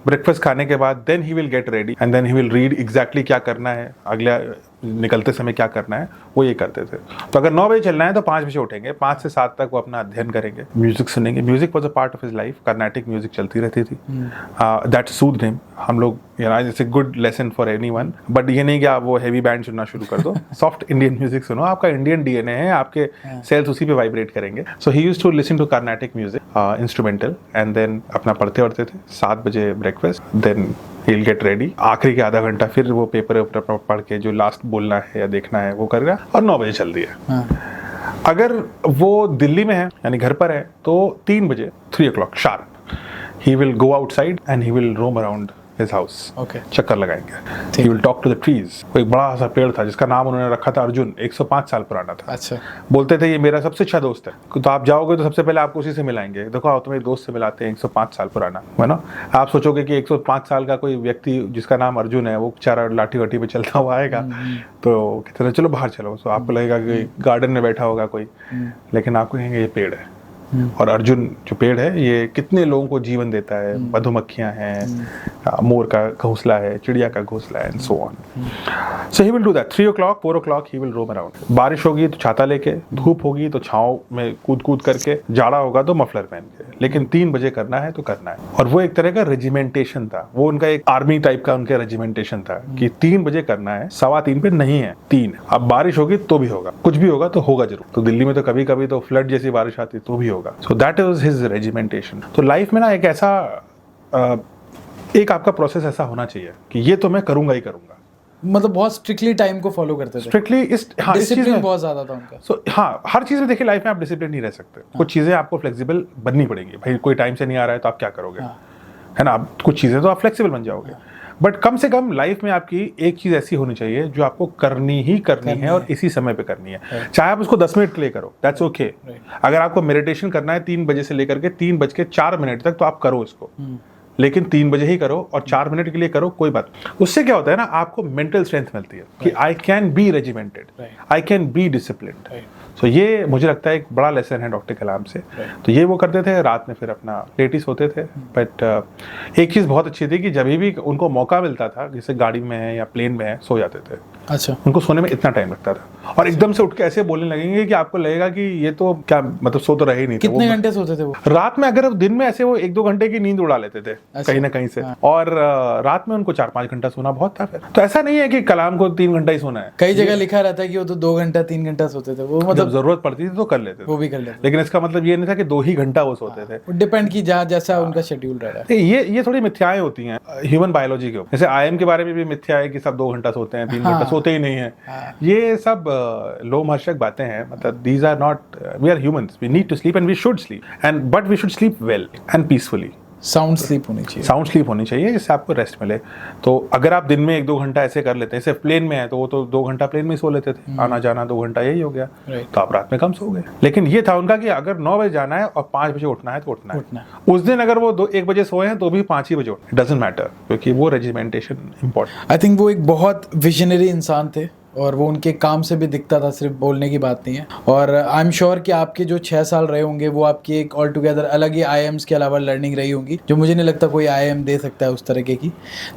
breakfast खाने के बाद then he will get ready and then he will read exactly क्या करना है, अगला निकलते समय क्या करना है, वो ये करते थे। तो अगर 9 बजे चलना है तो 5 बजे उठेंगे, 5 से 7 तक वो अपना अध्ययन करेंगे, म्यूजिक सुनेंगे। Music was a part of his life, Carnatic music चलती रहती थी। That Sood him. हम लोग it's a good lesson for anyone, but ये नहीं कि आप वो हैवी बैंड सुनना शुरू कर दो। सॉफ्ट इंडियन म्यूजिक सुनो, आपका इंडियन DNA है, आपके सेल्स उसी पे वाइब्रेट करेंगे। So he used to listen to Carnatic music, instrumental, and then अपना पढ़ते थे। 7 बजे breakfast, then he'll get ready। आखिरी के आधा घंटा फिर वो पेपर पढ़ के जो लास्ट बोलना है या देखना है वो करेगा, और 9 बजे चल दिया। अगर वो दिल्ली में है यानी घर पर है, तो 3 बजे 3 o'clock sharp he will go outside and he will roam around his house। चक्कर लगाएंगे। he will talk to the trees। वो एक बड़ा सा पेड़ था जिसका नाम उन्होंने रखा था अर्जुन, 105 साल पुराना था। अच्छा। बोलते थे ये मेरा सबसे अच्छा दोस्त है, तो आप जाओगे तो सबसे पहले आपको उसी से मिलाएंगे। देखो आओ तुम्हें दोस्त से मिलाते हैं, 105 साल पुराना, है ना। आप सोचोगे कि 105 साल का कोई व्यक्ति जिसका नाम अर्जुन है वो बेचारा लाठी वाठी पे चलता हुआ आएगा, तो कहते हैं चलो बाहर चलो। तो आपको लगेगा कि गार्डन में बैठा होगा कोई, लेकिन आपको कहेंगे ये पेड़ है। और अर्जुन जो पेड़ है ये कितने लोगों को जीवन देता है। मधुमक्खियां हैं, मोर का घोंसला है, चिड़िया का घोंसला है, and so on. So he will do that. 3 o'clock 4 o'clock he will roam around. बारिश होगी तो छाता लेके, धूप होगी तो छांव में कूद करके, जाड़ा होगा तो मफलर पहन के, लेकिन 3 बजे करना है तो करना है। और वो एक तरह का रेजिमेंटेशन था, वो उनका एक आर्मी टाइप का उनका रेजिमेंटेशन था कि 3 बजे करना है, 3:15 पे नहीं है 3। अब बारिश होगी तो भी होगा, कुछ भी होगा तो होगा जरूर। तो दिल्ली में तो कभी कभी तो फ्लड जैसी बारिश आती तो भी होगा। So that was his regimentation। तो लाइफ में ना एक ऐसा एक आपका प्रोसेस ऐसा होना चाहिए कि ये तो मैं करूंगा ही करूंगा। मतलब बहुत स्ट्रिक्टली टाइम को फॉलो करते थे। स्ट्रिक्टली इस चीज में बहुत ज्यादा था उनका। सो हाँ, हर चीज में देखिए लाइफ में आप डिसिप्लिन नहीं रह सकते। कुछ चीजें आपको फ्लेक्सिबल बननी पड़ेंगी। भाई कोई टाइम से नहीं आ रहा है तो आप क्या करोगे, है ना। कुछ चीजें तो आप फ्लेक्सिबल बन जाओगे, बट कम से कम लाइफ में आपकी एक चीज ऐसी होनी चाहिए जो आपको करनी है और इसी समय पे करनी है। चाहे आप उसको 10 मिनट के लिए करो, दैट्स ओके। अगर आपको मेडिटेशन करना है 3 बजे से लेकर के 3:04 तक, तो आप करो इसको, लेकिन 3 बजे ही करो और 4 मिनट के लिए करो, कोई बात। उससे क्या होता है ना, आपको मेंटल स्ट्रेंथ मिलती है कि I can be regimented, I can be disciplined. तो ये मुझे लगता है एक बड़ा लेसन है डॉक्टर कलाम से। तो ये वो करते थे, रात में फिर अपना लेट ही सोते थे। बट एक चीज़ बहुत अच्छी थी कि जब भी उनको मौका मिलता था, जैसे गाड़ी में है या प्लेन में है, सो जाते थे। अच्छा। उनको सोने में इतना टाइम लगता था, और एकदम से उठ के ऐसे बोलने लगेंगे कि आपको लगेगा कि ये तो क्या, मतलब सो तो रहे ही नहीं। कितने घंटे सोते थे वो रात में? अगर दिन में ऐसे वो 1-2 घंटे की नींद उड़ा लेते थे, कहीं ना कहीं से, और रात में उनको 4-5 घंटा सोना बहुत था। फिर तो ऐसा नहीं है कि कलाम को 3 घंटा ही सोना है, कई जगह लिखा रहता है कि वो तो 2 घंटा 3 घंटा सोते थे, वो मतलब जरूरत पड़ती थी तो कर लेते थे, वो भी कर लेते, लेकिन इसका मतलब ये नहीं था कि 2 ही घंटा वो सोते थे। डिपेंड की जहाँ जैसा उनका शेड्यूल रहा है। ये थोड़ी मिथ्याएं होती हैं ह्यूमन बायोलॉजी के ऊपर। जैसे आईएम के बारे में भी मिथ्या है कि सब 2 घंटा सोते हैं, 3 घंटा सोते ही नहीं है। ये सब लोमहर्षक बातें हैं। मतलब these are not, we are humans, we need to sleep and we should sleep, and but we should sleep well and peacefully. Sound sleep होनी चाहिए, साउंड स्लीप होनी चाहिए जिससे आपको रेस्ट मिले। तो अगर आप दिन में 1-2 घंटा ऐसे कर लेते हैं, जैसे प्लेन में है तो वो तो 2 घंटा प्लेन में ही सो लेते थे, आना जाना 2 घंटा यही हो गया, तो आप रात में कम सो गए। लेकिन ये था उनका कि अगर 9 बजे जाना है और 5 बजे उठना है तो उठना है। उस दिन अगर वो 1 बजे सोए हैं तो भी 5 ही बजे उठना, डजंट मैटर, क्योंकि वो रेजिमेंटेशन इंपॉर्टेंट। आई थिंक वो एक बहुत विजनरी इंसान थे और वो उनके काम से भी दिखता था, सिर्फ बोलने की बात नहीं है। और आई एम श्योर कि आपके जो 6 साल रहे होंगे वो आपकी एक ऑल टुगेदर अलग ही IIMs के अलावा लर्निंग रही होंगी, जो मुझे नहीं लगता कोई IIM दे सकता है उस तरीके की।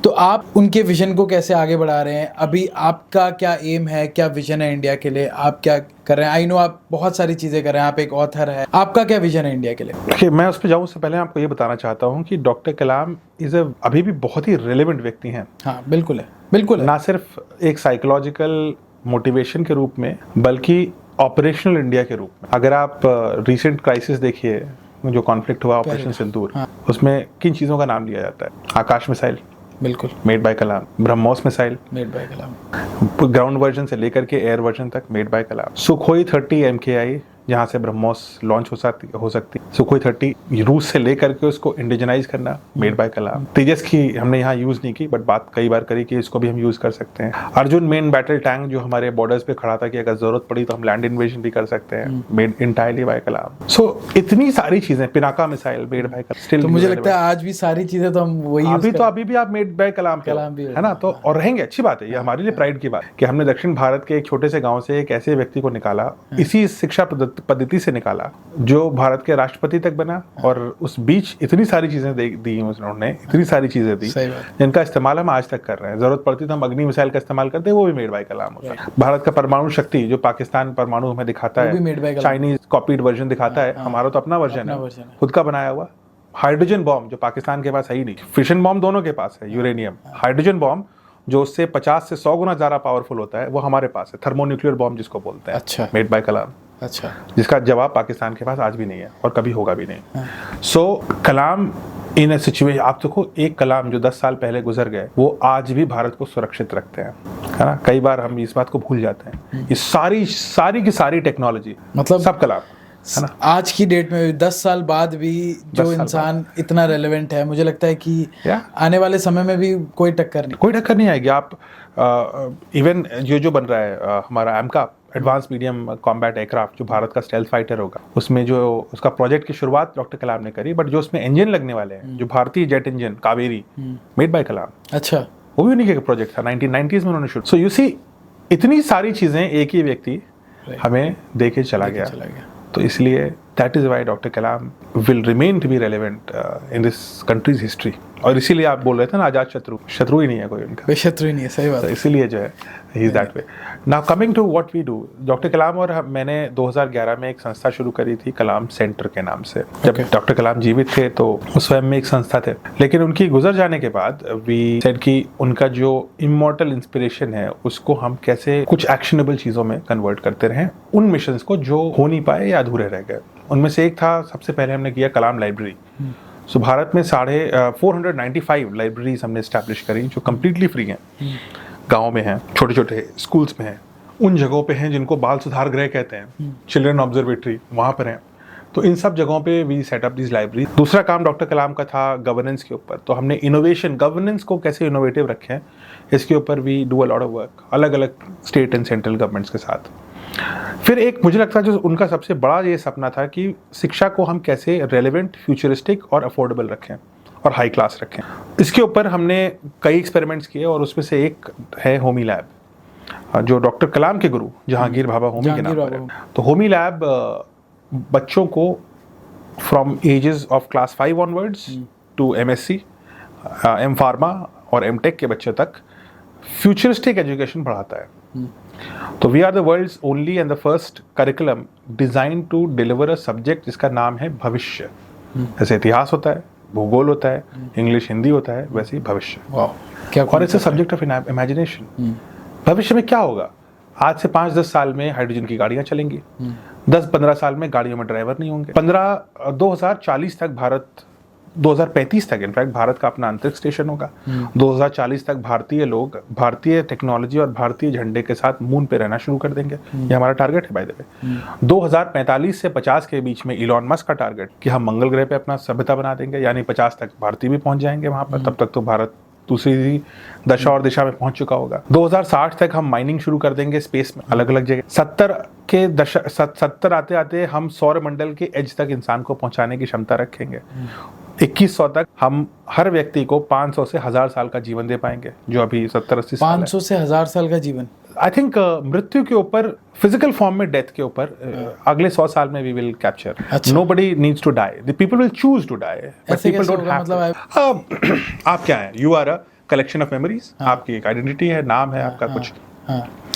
तो आप उनके विजन को कैसे आगे बढ़ा रहे हैं? अभी आपका क्या एम है, क्या विजन है इंडिया के लिए? आप क्या कर रहे हैं? आई नो आप बहुत सारी चीज़ें कर रहे हैं, आप एक ऑथर है, आपका क्या विजन है इंडिया के लिए? देखिए, मैं उस पर जाऊँ उससे पहले आपको ये बताना चाहता हूँ कि डॉक्टर कलाम अभी भी बहुत ही रिलेवेंट व्यक्ति हैं। हाँ बिल्कुल है, बिल्कुल है। ना सिर्फ एक साइकोलॉजिकल मोटिवेशन के रूप में, बल्कि ऑपरेशनल इंडिया के रूप में। अगर आप रिसेंट क्राइसिस देखिए, जो कॉन्फ्लिक्ट हुआ ऑपरेशन सिंदूर, उसमें किन चीज़ों का नाम लिया जाता है? आकाश मिसाइल, बिल्कुल, made by Kalam. BrahMos missile, made by Kalam. Ground version से लेकर के एयर वर्जन तक made by Kalam. Sukhoi 30 MKI, जहाँ से ब्रह्मोस लॉन्च हो सकती। सुखोई 30 रूस से लेकर के उसको इंडिजनाइज करना, मेड बाय कलाम। तेजस की हमने यहाँ यूज नहीं की, बट बात कई बार करी कि इसको भी हम यूज कर सकते हैं। अर्जुन मेन बैटल टैंक जो हमारे बॉर्डर्स पे खड़ा था कि अगर जरूरत पड़ी तो हम लैंड इन्वेजन भी कर सकते हैं, मेड इंटायरली बाय कलाम। सो इतनी सारी चीजें, Pinaka missile made by Kalam. Still तो मुझे लगता है आज भी सारी चीजें तो हम वही अभी भी आप मेड बाय कलाम भी है ना, तो और रहेंगे। अच्छी बात है, ये हमारे लिए प्राइड की बात कि हमने दक्षिण भारत के एक छोटे से गाँव से एक ऐसे व्यक्ति को निकाला, इसी शिक्षा पद्धति से निकाला जो भारत के राष्ट्रपति तक बना, और उस बीच इतनी सारी चीजें दी उन्होंने, इतनी सारी चीजें दी जिनका इस्तेमाल हम आज तक कर रहे हैं। जरूरत पड़ती तो हम अग्नि मिसाइल का इस्तेमाल करते हैं, वो भी मेड बाय कलाम होता है। भारत का परमाणु शक्ति जो पाकिस्तान परमाणु हमें दिखाता है, चाइनीज कॉपीड वर्जन दिखाता है, हमारा तो अपना वर्जन है, खुद का बनाया हुआ। हाइड्रोजन बॉम्ब जो पाकिस्तान के पास है ही नहीं, फिशन बॉम्ब दोनों के पास है, यूरेनियम। हाइड्रोजन बॉम्ब जो उससे 50 से 100 गुना ज्यादा पावरफुल होता है, वो हमारे पास है, थर्मोन्यूक्लियर बॉम्ब जिसको बोलते हैं। अच्छा, मेड बाय कलाम। अच्छा, जिसका जवाब पाकिस्तान के पास आज भी नहीं है और कभी होगा भी नहीं। सो कलाम इन अ सिचुएशन, आप देखो एक कलाम जो 10 साल पहले गुजर गए, वो आज भी भारत को सुरक्षित रखते हैं, है ना। कई बार हम इस बात को भूल जाते हैं। ये सारी की सारी टेक्नोलॉजी, मतलब सब कलाम, है ना। आज की डेट में 10 साल बाद भी जो इंसान इतना रेलेवेंट है, मुझे लगता है कि आने वाले समय में भी कोई टक्कर नहीं आएगी। आप इवन जो बन रहा है हमारा एमका, एडवांस मीडियम कॉम्बैट एयरक्राफ्ट, जो भारत का स्टेल्थ फाइटर होगा, उसमें जो उसका प्रोजेक्ट की शुरुआत डॉक्टर कलाम ने करी, बट जो उसमें इंजन लगने वाले हैं, जो भारतीय jet engine Kaveri, made by Kalam. अच्छा, वो भी उन्हीं का प्रोजेक्ट था, 1990s में उन्होंने शुरू। सो यू सी, इतनी सारी चीजें एक ही व्यक्ति हमें दे के चला गया। तो इसलिए that is why doctor Kalam will remain to be relevant in this country's history. और इसीलिए आप बोल रहे थे ना, आजाद शत्रु ही नहीं है कोई उनका, बेशत्रु ही नहीं है, सही बात है। इसीलिए जो है he is that way. Now coming to what we do, doctor Kalam और मैंने 2011 में एक संस्था शुरू करी थी कलाम सेंटर के नाम से। जब डॉक्टर कलाम जीवित थे तो उस स्वयं में एक संस्था थे, लेकिन उनकी गुजर जाने के बाद वी सेड कि उनका जो इमॉर्टल इंस्पिरेशन है उसको हम कैसे कुछ एक्शनेबल चीजों में कन्वर्ट करते रहें, उन मिशंस को जो हो नहीं पाए या अधूरे रह गए। उनमें से एक था, सबसे पहले हमने किया कलाम लाइब्रेरी। सो भारत में 495 लाइब्रेरीज हमने एस्टैब्लिश करी जो कम्प्लीटली फ्री हैं, गाँव में हैं, छोटे छोटे स्कूल्स में हैं, उन जगहों पे हैं जिनको बाल सुधार गृह कहते हैं, चिल्ड्रन ऑब्जर्वेटरी वहाँ पर हैं। तो इन सब जगहों पे we set up this library. दूसरा काम डॉक्टर कलाम का था गवर्नेंस के ऊपर, तो हमने इनोवेशन, गवर्नेंस को कैसे इनोवेटिव रखें, इसके ऊपर we do a lot of work अलग अलग स्टेट एंड सेंट्रल गवर्नमेंट्स के साथ। फिर एक मुझे लगता है जो उनका सबसे बड़ा ये सपना था कि शिक्षा को हम कैसे रेलेवेंट, फ्यूचरिस्टिक और अफोर्डेबल रखें और हाई क्लास रखें। इसके ऊपर हमने कई एक्सपेरिमेंट्स किए और उसमें से एक है होमी लैब, जो डॉक्टर कलाम के गुरु जहांगीर भाभा होमी के नाम पर है। तो होमी लैब बच्चों को from ages of class 5 onwards to MSc, M pharma और M.Tech के बच्चों तक फ्यूचरिस्टिक एजुकेशन पढ़ाता है। तो we are the world's only and the first curriculum design to deliver a subject जिसका नाम है भविष्य। जैसे इतिहास होता है, भूगोल होता है, इंग्लिश हिंदी होता है, वैसे ही भविष्य। क्या और it's a subject of imagination. भविष्य में क्या होगा? आज से 5-10 साल में हाइड्रोजन की गाड़ियां चलेंगी, 10-15 साल में गाड़ियों में ड्राइवर नहीं होंगे, 2040 तक भारत, 2035 तक इनफैक्ट भारत का अपना अंतरिक्ष स्टेशन होगा, 2040 तक भारतीय लोग भारतीय टेक्नोलॉजी और भारतीय झंडे के साथ मून पे रहना शुरू कर देंगे। ये हमारा टारगेट है बाय द वे। 2045 से 50 के बीच में इलॉन मस्क का टारगेट कि हम मंगल ग्रह पे अपना सभ्यता बना देंगे, यानी 50 तक भारतीय भी पहुंच जाएंगे वहां पर। तब तक तो भारत दूसरी दशा और दिशा में पहुंच चुका होगा। 2060 तक हम माइनिंग शुरू कर देंगे स्पेस में, अलग अलग जगह। 70 आते आते हम सौर मंडल के एज तक इंसान को पहुंचाने की क्षमता रखेंगे। 2100 तक हम हर व्यक्ति को 500 से 1000 साल का जीवन दे पाएंगे, जो अभी 70-80 साल 500 से 1000 साल का जीवन। आई थिंक मृत्यु के ऊपर, फिजिकल फॉर्म में डेथ के ऊपर अगले 100 साल में we will capture. Nobody needs to die, the people will choose to die, but people don't have to. आप क्या हैं? You are a collection of memories. आपकी एक आइडेंटिटी है, नाम है आपका, कुछ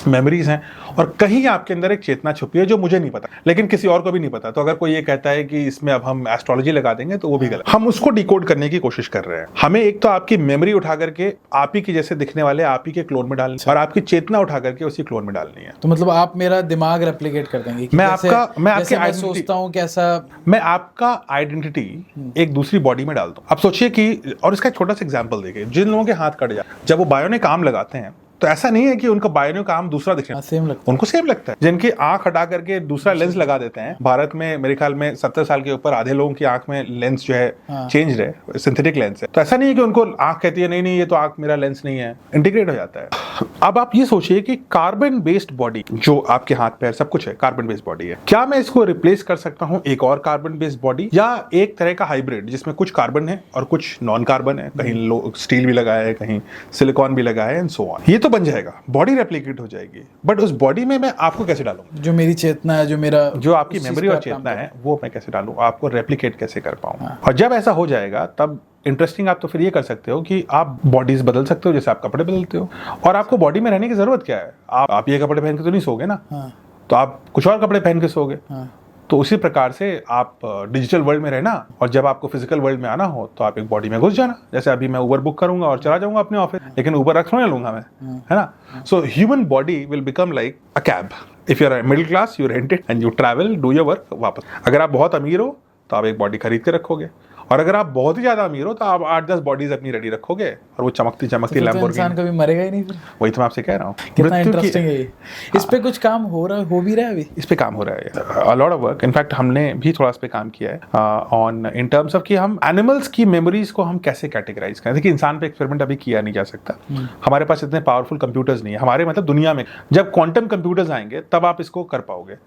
मेमोरीज हैं, और कहीं आपके अंदर एक चेतना छुपी है जो मुझे नहीं पता, लेकिन किसी और को भी नहीं पता। तो अगर कोई ये कहता है कि इसमें अब हम एस्ट्रोलॉजी लगा देंगे, तो वो भी गलत। हम उसको डिकोड करने की कोशिश कर रहे हैं। हमें एक तो आपकी मेमोरी उठा करके आप ही के जैसे दिखने वाले आप ही के क्लोन में डालनी, और आपकी चेतना उठा करके उसी क्लोन में डालनी है। तो मतलब आप मेरा दिमाग रेप्लिकेट कर देंगे? मैं आपकी सोचता हूँ कैसा, मैं आपका आइडेंटिटी एक दूसरी बॉडी में डाल दूं। आप सोचिए कि, और इसका एक छोटा सा एग्जांपल देखिए, जिन लोगों के हाथ कट जाए, जब वो बायोनिक आर्म लगाते हैं, तो ऐसा नहीं है कि उनका बायोनिक आर्म दूसरा दिखे, सेम लगता है। उनको सेम लगता है। जिनकी आंख हटा करके दूसरा लेंस लगा देते हैं, भारत में मेरे ख्याल में 70 साल के ऊपर आधे लोगों की आंख में लेंस जो है चेंज है, सिंथेटिक लेंस है। तो ऐसा नहीं है कि उनको आंख कहती है नहीं ये तो आंख मेरा लेंस नहीं है, इंटीग्रेट हो जाता है। अब आप ये सोचिए कि कार्बन बेस्ड बॉडी, जो आपके हाथ पैर सब कुछ है कार्बन बेस्ड बॉडी है, क्या मैं इसको रिप्लेस कर सकता हूं एक और कार्बन बेस्ड बॉडी, या एक तरह का हाइब्रिड जिसमें कुछ कार्बन है और कुछ नॉन कार्बन है, कहीं स्टील भी लगाया है, कहीं सिलिकॉन भी लगाया है, एंड सो ऑन। ये तो बन जाएगा, बॉडी रेप्लिकेट हो जाएगी, बट उस बॉडी में मैं आपको कैसे डालूं? जो मेरी चेतना है, जो आपकी मेमोरी और चेतना है, वो मैं कैसे डालूं? आपको रेप्लिकेट कैसे कर पाऊं? और जब ऐसा हो जाएगा, तब इंटरेस्टिंग आप तो फिर ये कर सकते हो कि आप बॉडीज बदल सकते हो, जैसे आप कपड़े बदलते हो। और आपको बॉडी में रहने की जरूरत क्या है? आप ये कपड़े पहन के तो नहीं सोगे ना, तो आप कुछ और कपड़े पहन के सोगे। तो उसी प्रकार से आप डिजिटल वर्ल्ड में रहना, और जब आपको फिजिकल वर्ल्ड में आना हो तो आप एक बॉडी में घुस जाना। जैसे अभी मैं उबर बुक करूंगा और चला जाऊंगा अपने ऑफिस, लेकिन उबर रख थोड़ा लूंगा मैं, है ना। So human body will become like a cab. If you are middle class, you rent it and you travel, do your work, वापस। अगर आप बहुत अमीर हो तो आप एक बॉडी खरीद के रखोगे, और अगर आप बहुत ही ज्यादा अमीर हो तो आप 8-10 बॉडीज अपनी रेडी रखोगे, और वो चमकती तो लैम्बोर्गिनी। इंसान कभी मरेगा ही नहीं फिर। वही तो मैं आपसे कह रहा हूँ। कितना इंटरेस्टिंग है ये। इस पे कुछ काम हो भी रहा है अभी? इस पे काम हो रहा है, अ लॉट ऑफ वर्क। इनफैक्ट हमने भी थोड़ा इस पे काम किया है ऑन इन टर्म्स ऑफ कि हम एनिमल्स की मेमोरीज को हम कैसे कैटेगराइज करें। देखिए, इंसान पे एक्सपेरिमेंट अभी किया नहीं जा सकता, हमारे पास इतने पावरफुल कंप्यूटर्स नहीं है हमारे, मतलब दुनिया में। जब क्वांटम कंप्यूटर्स आएंगे तब आप इसको कर पाओगे,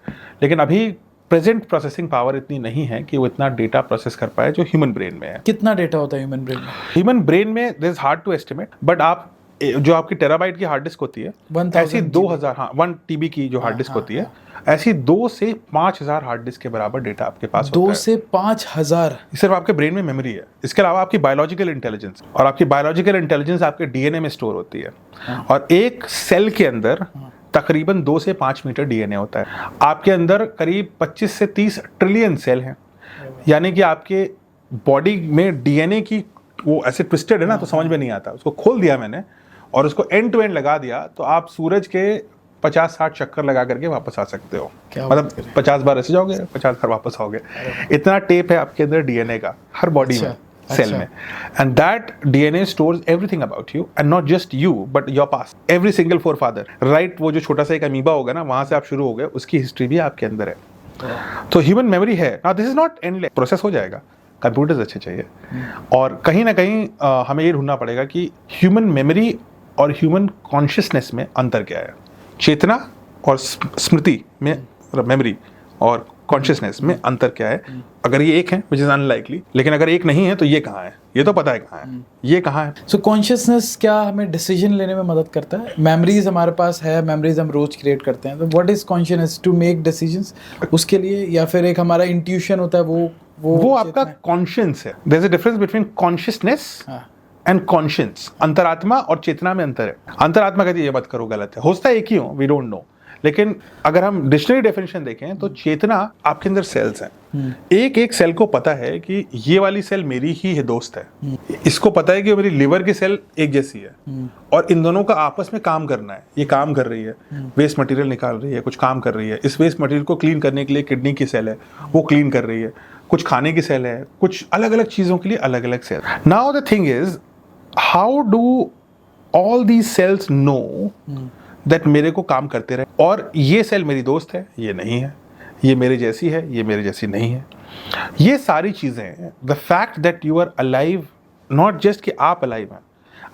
लेकिन अभी प्रेजेंट प्रोसेसिंग पावर इतनी नहीं है कि वो इतना डेटा प्रोसेस कर पाए जो ह्यूमन ब्रेन में है। कितना डेटा होता है ह्यूमन ब्रेन में? ह्यूमन ब्रेन में this is hard to estimate, but आप जो आपकी टेराबाइट की हार्ड डिस्क होती है, ऐसी 2000 1 TB की जो हार्ड डिस्क होती है, ऐसी 2 से 5000 हार्ड डिस्क के बराबर डेटा आपके पास होता है। 2 से 5000 सिर्फ आपके ब्रेन में मेमोरी है। इसके अलावा आपकी बायोलॉजिकल इंटेलिजेंस, और आपकी बायोलॉजिकल इंटेलिजेंस आपके DNA में स्टोर होती है। और एक सेल के अंदर तकरीबन 2 से 5 मीटर DNA होता है। आपके अंदर करीब 25 से 30 ट्रिलियन सेल हैं, यानी कि आपके बॉडी में DNA की वो ऐसे ट्विस्टेड है ना, तो समझ में नहीं आता। उसको खोल दिया मैंने और उसको एंड टू एंड लगा दिया, तो आप सूरज के 50-60 चक्कर लगा करके वापस आ सकते हो। मतलब 50 बार ऐसे जाओगे, 50 बार वापस आओगे। इतना टेप है आपके अंदर DNA का, हर बॉडी में, सेल में। And that DNA stores everything about you, and not just you but your past, every single forefather, right. वो जो छोटा सा एक अमीबा होगा ना, वहां से आप शुरू हो गए, उसकी हिस्ट्री भी आपके अंदर है। तो ह्यूमन मेमोरी है। Now this is not endless, process हो जाएगा, कंप्यूटर्स अच्छे चाहिए। और कहीं ना कहीं हमें ये ढूंढना पड़ेगा कि ह्यूमन मेमोरी और ह्यूमन कॉन्शियसनेस में अंतर क्या है। चेतना और स्मृति में, मेमोरी और कॉन्शियसनेस में अंतर क्या है। अगर ये एक है, विच इज अनलाइकली, लेकिन अगर एक नहीं है तो ये कहाँ है, ये तो पता है कहाँ है, ये कहाँ है। सो कॉन्शियसनेस क्या हमें डिसीजन लेने में मदद करता है? मेमोरीज हमारे पास है, मेमोरीज हम रोज क्रिएट करते हैं, तो what is consciousness to make decisions उसके लिए, या फिर एक हमारा इंट्यूशन होता है, वो आपका कॉन्शियस है। There is a difference between consciousness and conscious. अंतरात्मा और चेतना में अंतर है। अंतरात्मा कहती है ये मत करो, गलत है, हो सकता है एक ही हो, वी डोंट नो। लेकिन अगर हम डिक्शनरी डेफिनेशन देखें तो चेतना, आपके अंदर सेल्स हैं, एक एक सेल को पता है कि ये वाली सेल मेरी ही है दोस्त है, इसको पता है कि मेरी लिवर की सेल एक जैसी है और इन दोनों का आपस में काम करना है। ये काम कर रही है, वेस्ट मटेरियल निकाल रही है, कुछ काम कर रही है। इस वेस्ट मटेरियल को क्लीन करने के लिए किडनी की सेल है, वो क्लीन कर रही है। कुछ खाने की सेल है, कुछ अलग अलग चीजों के लिए अलग अलग cell. Now the thing is, how do all these cells know that मेरे को काम करते रहे, और ये सेल मेरी दोस्त है, ये नहीं है, ये मेरे जैसी है, ये मेरे जैसी नहीं है। ये सारी चीजें, the fact that you are alive, not just कि आप अलाइव हैं,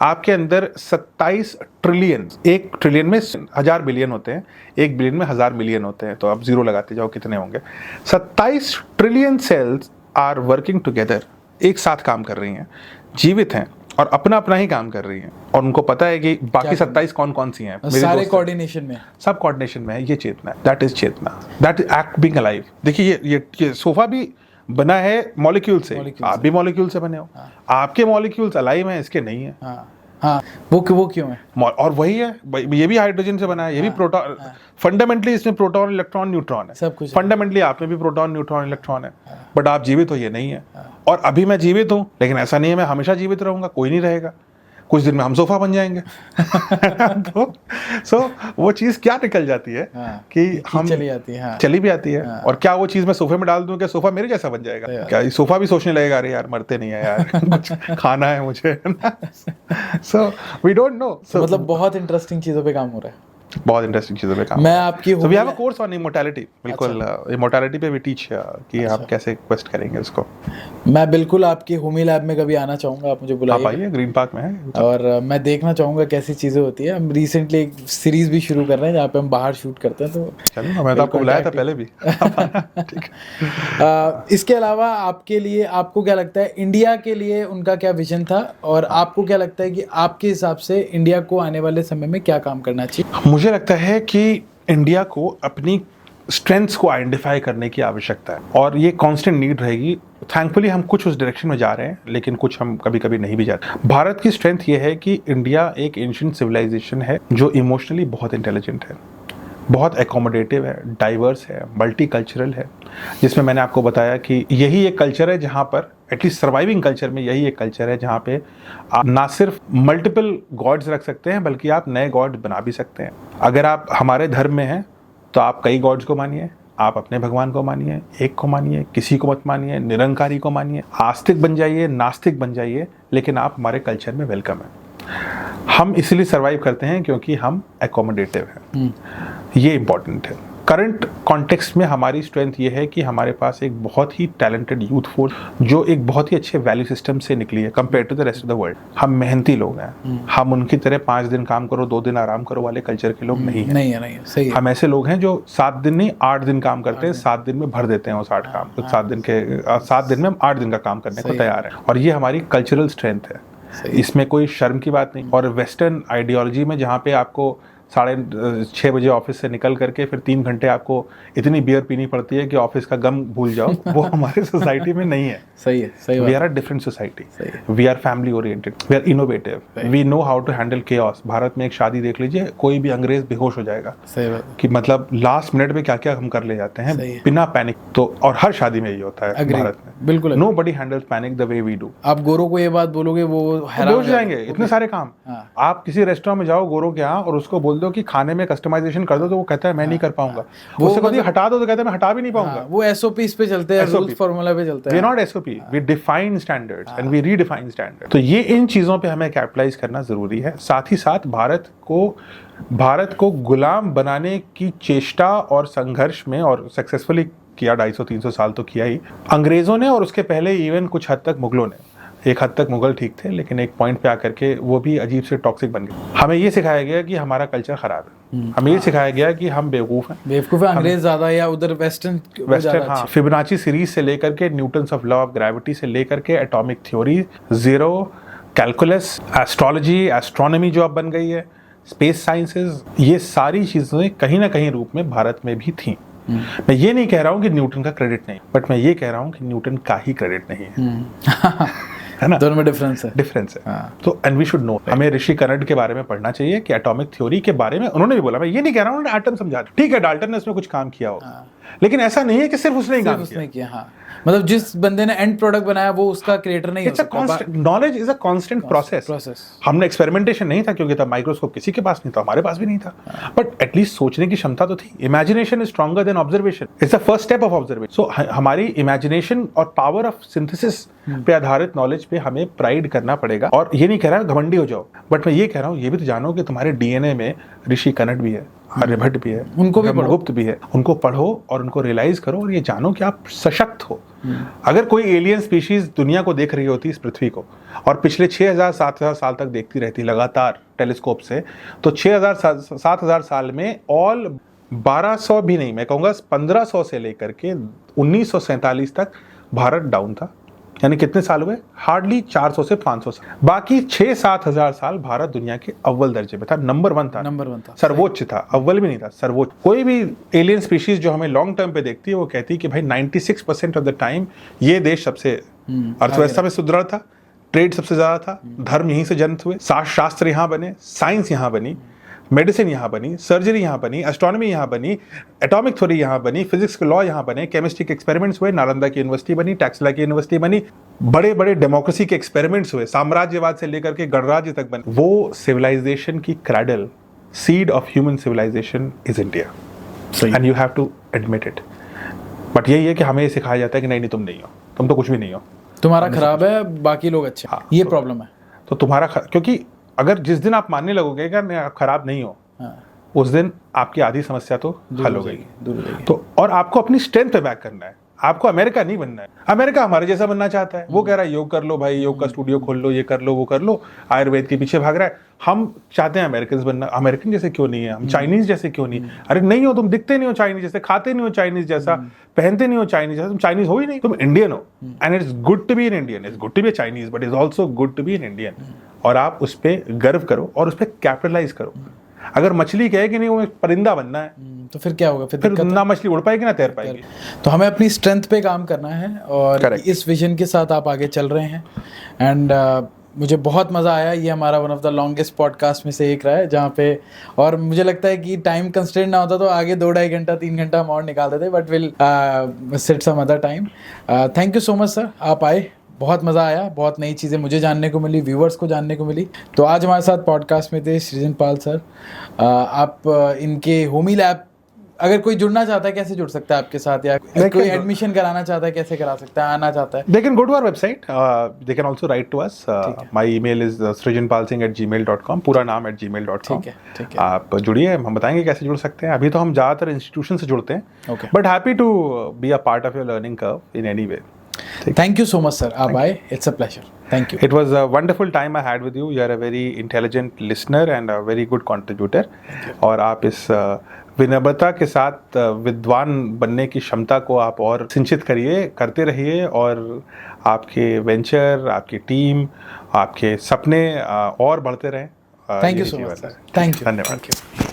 आपके अंदर 27 ट्रिलियन, 1 ट्रिलियन में 1000 बिलियन होते हैं, 1 बिलियन में 1000 मिलियन होते हैं, तो आप जीरो लगाते जाओ कितने होंगे। 27 trillion cells are working together, एक साथ काम कर रही हैं, जीवित हैं और अपना अपना ही काम कर रही हैं, और उनको पता है कि बाकी 27 कौन कौन सी हैं। सारे कोऑर्डिनेशन में, सब कोऑर्डिनेशन में है। ये चेतना है, दैट इज चेतना, that is act being alive. देखिए ये सोफा भी बना है मॉलिक्यूल से, आप भी मॉलिक्यूल से बने हो। आपके मॉलिक्यूल्स अलाइव हैं, इसके नहीं है। हाँ, वो क्यों है? और वही है, ये भी हाइड्रोजन से बना है, ये भी प्रोटॉन। फंडामेंटली इसमें प्रोटॉन, इलेक्ट्रॉन, न्यूट्रॉन है, सब कुछ। फंडामेंटली आप में भी प्रोटॉन, न्यूट्रॉन, इलेक्ट्रॉन है, बट आप जीवित हो, ये नहीं है। और अभी मैं जीवित हूं, लेकिन ऐसा नहीं है मैं हमेशा जीवित रहूंगा, कोई नहीं रहेगा। कुछ दिन में हम सोफा बन जाएंगे। तो वो चीज क्या निकल जाती है कि हम चली भी आती है। और क्या वो चीज मैं सोफे में डाल दूं, क्या सोफा मेरे जैसा बन जाएगा? क्या सोफा भी सोचने लगेगा, अरे यार मरते नहीं है यार, कुछ खाना है मुझे। So we don't know. मतलब बहुत इंटरेस्टिंग चीजों पे काम हो रहा है, बहुत इंटरेस्टिंग चीजों पे काम। मैं आपकी we have a course on immortality. बिल्कुल, इमोर्टैलिटी पे भी टीच कि आप कैसे क्वेस्ट करेंगे उसको। मैं बिल्कुल आपकी होमी लैब में कभी आना चाहूंगा, आप मुझे बुलाइए। आप आइए, ग्रीन पार्क में है, और मैं देखना चाहूंगा कैसी चीजें होती है। हम रिसेंटली एक सीरीज भी शुरू कर रहे हैं जहाँ पे हम बाहर शूट करते हैं, तो चलो, मैं तो आपको बुलाया था पहले भी। ठीक है। इसके अलावा आपके लिए, आपको क्या लगता है इंडिया के लिए उनका क्या विजन था, और आपको क्या लगता है कि आपके हिसाब से इंडिया को आने वाले समय में क्या काम करना चाहिए? मुझे लगता है कि इंडिया को अपनी स्ट्रेंथ्स को आइडेंटिफाई करने की आवश्यकता है, और ये कांस्टेंट नीड रहेगी। थैंकफुली हम कुछ उस डायरेक्शन में जा रहे हैं, लेकिन कुछ हम कभी कभी नहीं भी जाते। भारत की स्ट्रेंथ ये है कि इंडिया एक एंशिएंट सिविलाइजेशन है जो इमोशनली बहुत इंटेलिजेंट है, बहुत एकोमोडेटिव है, डाइवर्स है, मल्टीकल्चरल है, जिसमें मैंने आपको बताया कि यही एक कल्चर है जहाँ पर, एटलीस्ट सर्वाइविंग कल्चर में यही एक कल्चर है जहाँ पे आप ना सिर्फ मल्टीपल गॉड्स रख सकते हैं, बल्कि आप नए गॉड्स बना भी सकते हैं। अगर आप हमारे धर्म में हैं तो आप कई गॉड्स को मानिए, आप अपने भगवान को मानिए, एक को मानिए, किसी को मत मानिए, निरंकारी को मानिए, आस्तिक बन जाइए, नास्तिक बन जाइए, लेकिन आप हमारे कल्चर में वेलकम है। हम इसलिए सर्वाइव करते हैं क्योंकि हम एकोमोडेटिव हैं। ये इंपॉर्टेंट है। करंट कॉन्टेक्स्ट में हमारी स्ट्रेंथ ये है कि हमारे पास एक बहुत ही टैलेंटेड यूथ फोर्स जो एक बहुत ही अच्छे वैल्यू सिस्टम से निकली है compare to the rest of the world. हम मेहनती लोग हैं, हम उनकी तरह 5 दिन काम करो 2 दिन आराम करो वाले कल्चर के लोग नहीं है। नहीं है, सही है। हम ऐसे लोग हैं जो 7 दिन नहीं 8 दिन काम करते हैं, 7 दिन में भर देते हैं वो 60 काम, तो 7 दिन में हम 8 दिन का काम करने को तैयार है, और ये हमारी कल्चरल स्ट्रेंथ है। इसमें कोई शर्म की बात नहीं। और वेस्टर्न आइडियोलॉजी में जहाँ पे आपको 6:30 बजे ऑफिस से निकल करके फिर 3 घंटे आपको इतनी बियर पीनी पड़ती है कि ऑफिस का गम भूल जाओ, वो हमारे सोसाइटी में नहीं है। सही है, सही। We are a different society, we are family oriented, we are innovative, we know how to handle chaos. Bharat में एक शादी देख लीजिए, कोई भी अंग्रेज बेहोश हो जाएगा। सही बात। कि मतलब लास्ट मिनट में क्या क्या हम कर ले जाते हैं बिना पैनिक। तो और हर शादी में ये होता है भारत में, बिल्कुल। Nobody handles panic the way we do. आप गोरों को ये बात बोलोगे वो हैरान हो जाएंगे, इतने सारे काम। आप किसी रेस्टोरेंट में जाओ गोरों के यहाँ और उसको बोल दो कि खाने में कस्टमाइजेशन कर दो, तो वो कहता है मैं नहीं कर पाऊंगा। उससे कभी हटा दो तो कहता है मैं हटा भी नहीं पाऊंगा। वो एसओपीज पे चलते हैं, रूल्स फार्मूला पे चलते हैं। We not SOP, we define standards and we redefine standards. तो ये इन चीजों पे हमें कैपिटलाइज करना जरूरी है। साथ ही साथ भारत को गुलाम बनाने की चेष्टा और संघर्ष में, और सक्सेसफुली किया 250-300 साल तो किया ही अंग्रेजों ने, और उसके पहले इवन कुछ हद तक मुगलों ने। एक हद तक मुगल ठीक थे, लेकिन एक पॉइंट पे आकर के वो भी अजीब से टॉक्सिक बन गए। हमें ये सिखाया गया कि हमारा कल्चर खराब है, हमें ये सिखाया गया कि हम बेवकूफ़ हैं, अंग्रेज ज्यादा या उधर वेस्टर्न। हाँ, फिबोनाची सीरीज से लेकर के Newton's of law of gravity से लेकर के atomic theory, zero, calculus, astrology, astronomy जो अब बन गई है, स्पेस साइंसेज, ये सारी चीजें कहीं ना कहीं रूप में भारत में भी थी। मैं ये नहीं कह रहा हूँ कि न्यूटन का क्रेडिट नहीं, बट मैं ये कह रहा हूँ कि न्यूटन का ही क्रेडिट नहीं है। है ना, दोनों में डिफरेंस है। हाँ। तो एंड वी शुड नो, हमें ऋषि कनड के बारे में पढ़ना चाहिए कि एटॉमिक थ्योरी के बारे में उन्होंने भी बोला। मैं ये नहीं कह रहा हूँ उन्होंने एटम समझा, ठीक है डाल्टन ने इसमें कुछ काम किया हो, लेकिन ऐसा नहीं है कि सिर्फ उसने ही काम उसने किया। हाँ, मतलब जिस बंदे ने एंड प्रोडक्ट बनाया वो उसका क्रिएटर नहीं हो सकता। Knowledge is a constant process. हमने एक्सपेरिमेंटेशन नहीं था क्योंकि तब माइक्रोस्कोप किसी के पास नहीं था, हमारे पास भी नहीं था, बट एटलीस्ट सोचने की क्षमता तो थी। Imagination is stronger than observation, it's the first step of observation. So हमारी इमेजिनेशन और पावर ऑफ सिंथेसिस पे आधारित नॉलेज पे हमें प्राइड करना पड़ेगा। और ये नहीं कह रहा घमंडी हो जाओ, बट मैं ये कह रहा हूँ ये भी तो जानो कि तुम्हारे डीएनए में ऋषि कनट भी है, आर्यभट्ट भी है, उनको भी गुप्त भी है। उनको पढ़ो और उनको रियलाइज करो और ये जानो कि आप सशक्त हो। अगर कोई एलियन स्पीशीज दुनिया को देख रही होती, इस पृथ्वी को, और पिछले 6000-7000 साल तक देखती रहती लगातार टेलीस्कोप से, तो 6000-7000 साल में ऑल 1200 भी नहीं, मैं कहूँगा 1500 से लेकर के 1947 तक भारत डाउन था। यानी कितने साल हुए? हार्डली 400 से 500 साल। बाकी 6-7 हजार साल भारत दुनिया के अव्वल दर्जे पे था, नंबर वन था, सर्वोच्च था, अव्वल भी नहीं था, सर्वोच्च। कोई भी एलियन स्पीशीज जो हमें लॉन्ग टर्म पे देखती है वो कहती है कि भाई 96% ऑफ द टाइम ये देश सबसे अर्थव्यवस्था में सुदृढ़ था, ट्रेड सबसे ज्यादा था, धर्म यहीं से जन्म हुए, शास्त्र यहाँ बने, साइंस यहाँ बनी, मेडिसिन यहाँ बनी, सर्जरी यहाँ बनी, एस्ट्रोनॉमी यहाँ बनी, एटॉमिक थ्योरी यहाँ बनी, फिजिक्स के लॉ यहाँ बने, केमिस्ट्री के एक्सपेरिमेंट्स हुए, नालंदा की यूनिवर्सिटी बनी, टैक्सला की यूनिवर्सिटी बनी, बड़े बड़े डेमोक्रेसी के एक्सपेरिमेंट्स हुए, साम्राज्यवाद से लेकर के गणराज्य तक बने। वो सिविलाइजेशन की cradle, seed of human civilization is India, and you have to admit it. But यही है कि हमें सिखाया जाता है कि नहीं नहीं तुम नहीं हो, तुम तो कुछ भी नहीं हो, तुम्हारा खराब है, बाकी लोग अच्छे। हाँ, ये प्रॉब्लम है। तो तुम्हारा क्योंकि अगर जिस दिन आप मानने लगोगे कि आप खराब नहीं हो, उस दिन आपकी आधी समस्या तो हल हो गई। तो और आपको अपनी स्ट्रेंथ पे बैक करना है, आपको अमेरिका नहीं बनना है। अमेरिका हमारे जैसा बनना चाहता है, वो कह रहा है योग कर लो भाई, योग का स्टूडियो खोल लो, ये कर लो वो कर लो, आयुर्वेद के पीछे भाग रहा है। हम चाहते हैं अमेरिकन बनना, अमेरिकन जैसे क्यों नहीं है, हम चाइनीज जैसे क्यों नहीं? अरे नहीं हो, तुम दिखते नहीं हो चाइनीज जैसे, खाते नहीं हो चाइनीज जैसा, पहनते नहीं हो चाइनीज जैसा, तुम चाइनीज हो ही नहीं, तुम इंडियन हो। And it's good to be an Indian, it's good to be Chinese, but it's also good to be an Indian. और आप उस पर गर्व करो और उस पर कैपिटलाइज करो। अगर मछली कहे कि नहीं वो परिंदा बनना है, तो फिर क्या होगा? फिर ना मछली उड़ पाएगी ना तैर पाएगी। तो हमें अपनी स्ट्रेंथ पे काम करना है और Correct. इस विजन के साथ आप आगे चल रहे हैं। एंड मुझे बहुत मज़ा आया। ये हमारा one of the longest podcast में से एक रहा है जहाँ पे, और मुझे लगता है कि टाइम कंस्ट्रेंट ना होता तो आगे 2-2.5 घंटा 3 घंटा हम और निकाल देते, but will set some other time. Thank you so much sir, आप आए, बहुत मज़ा आया, बहुत नई चीज़ें मुझे जानने को मिली, व्यूवर्स को जानने को मिली। तो आज हमारे साथ पॉडकास्ट में थे सृजन पाल सर। आप इनके होमी लैब, अगर कोई जुड़ना चाहता है कैसे जुड़ सकता है आपके साथ, या कोई एडमिशन कराना चाहता है कैसे करा सकता है, आना चाहता है? They can go to our website. They can also write to us. My email is srijanpalsingh@gmail.com, पूरा नाम @gmail.com। ठीक है। आप जुड़िए, हम बताएंगे कैसे जुड़ सकते हैं। अभी तो हम ज़्यादातर इंस्टीट्यूशन से जुड़ते हैं, but happy to be a part of your learning curve in any way. Thank you so much, sir. आप आए, it's a pleasure. Thank you. It was a wonderful time I had with you. You are a very intelligent listener and a very good contributor. और आप इस विनम्रता के साथ विद्वान बनने की क्षमता को आप और सिंचित करिए, करते रहिए, और आपके वेंचर, आपकी टीम, आपके सपने और बढ़ते रहें। Thank you so much. Thank you, धन्यवाद।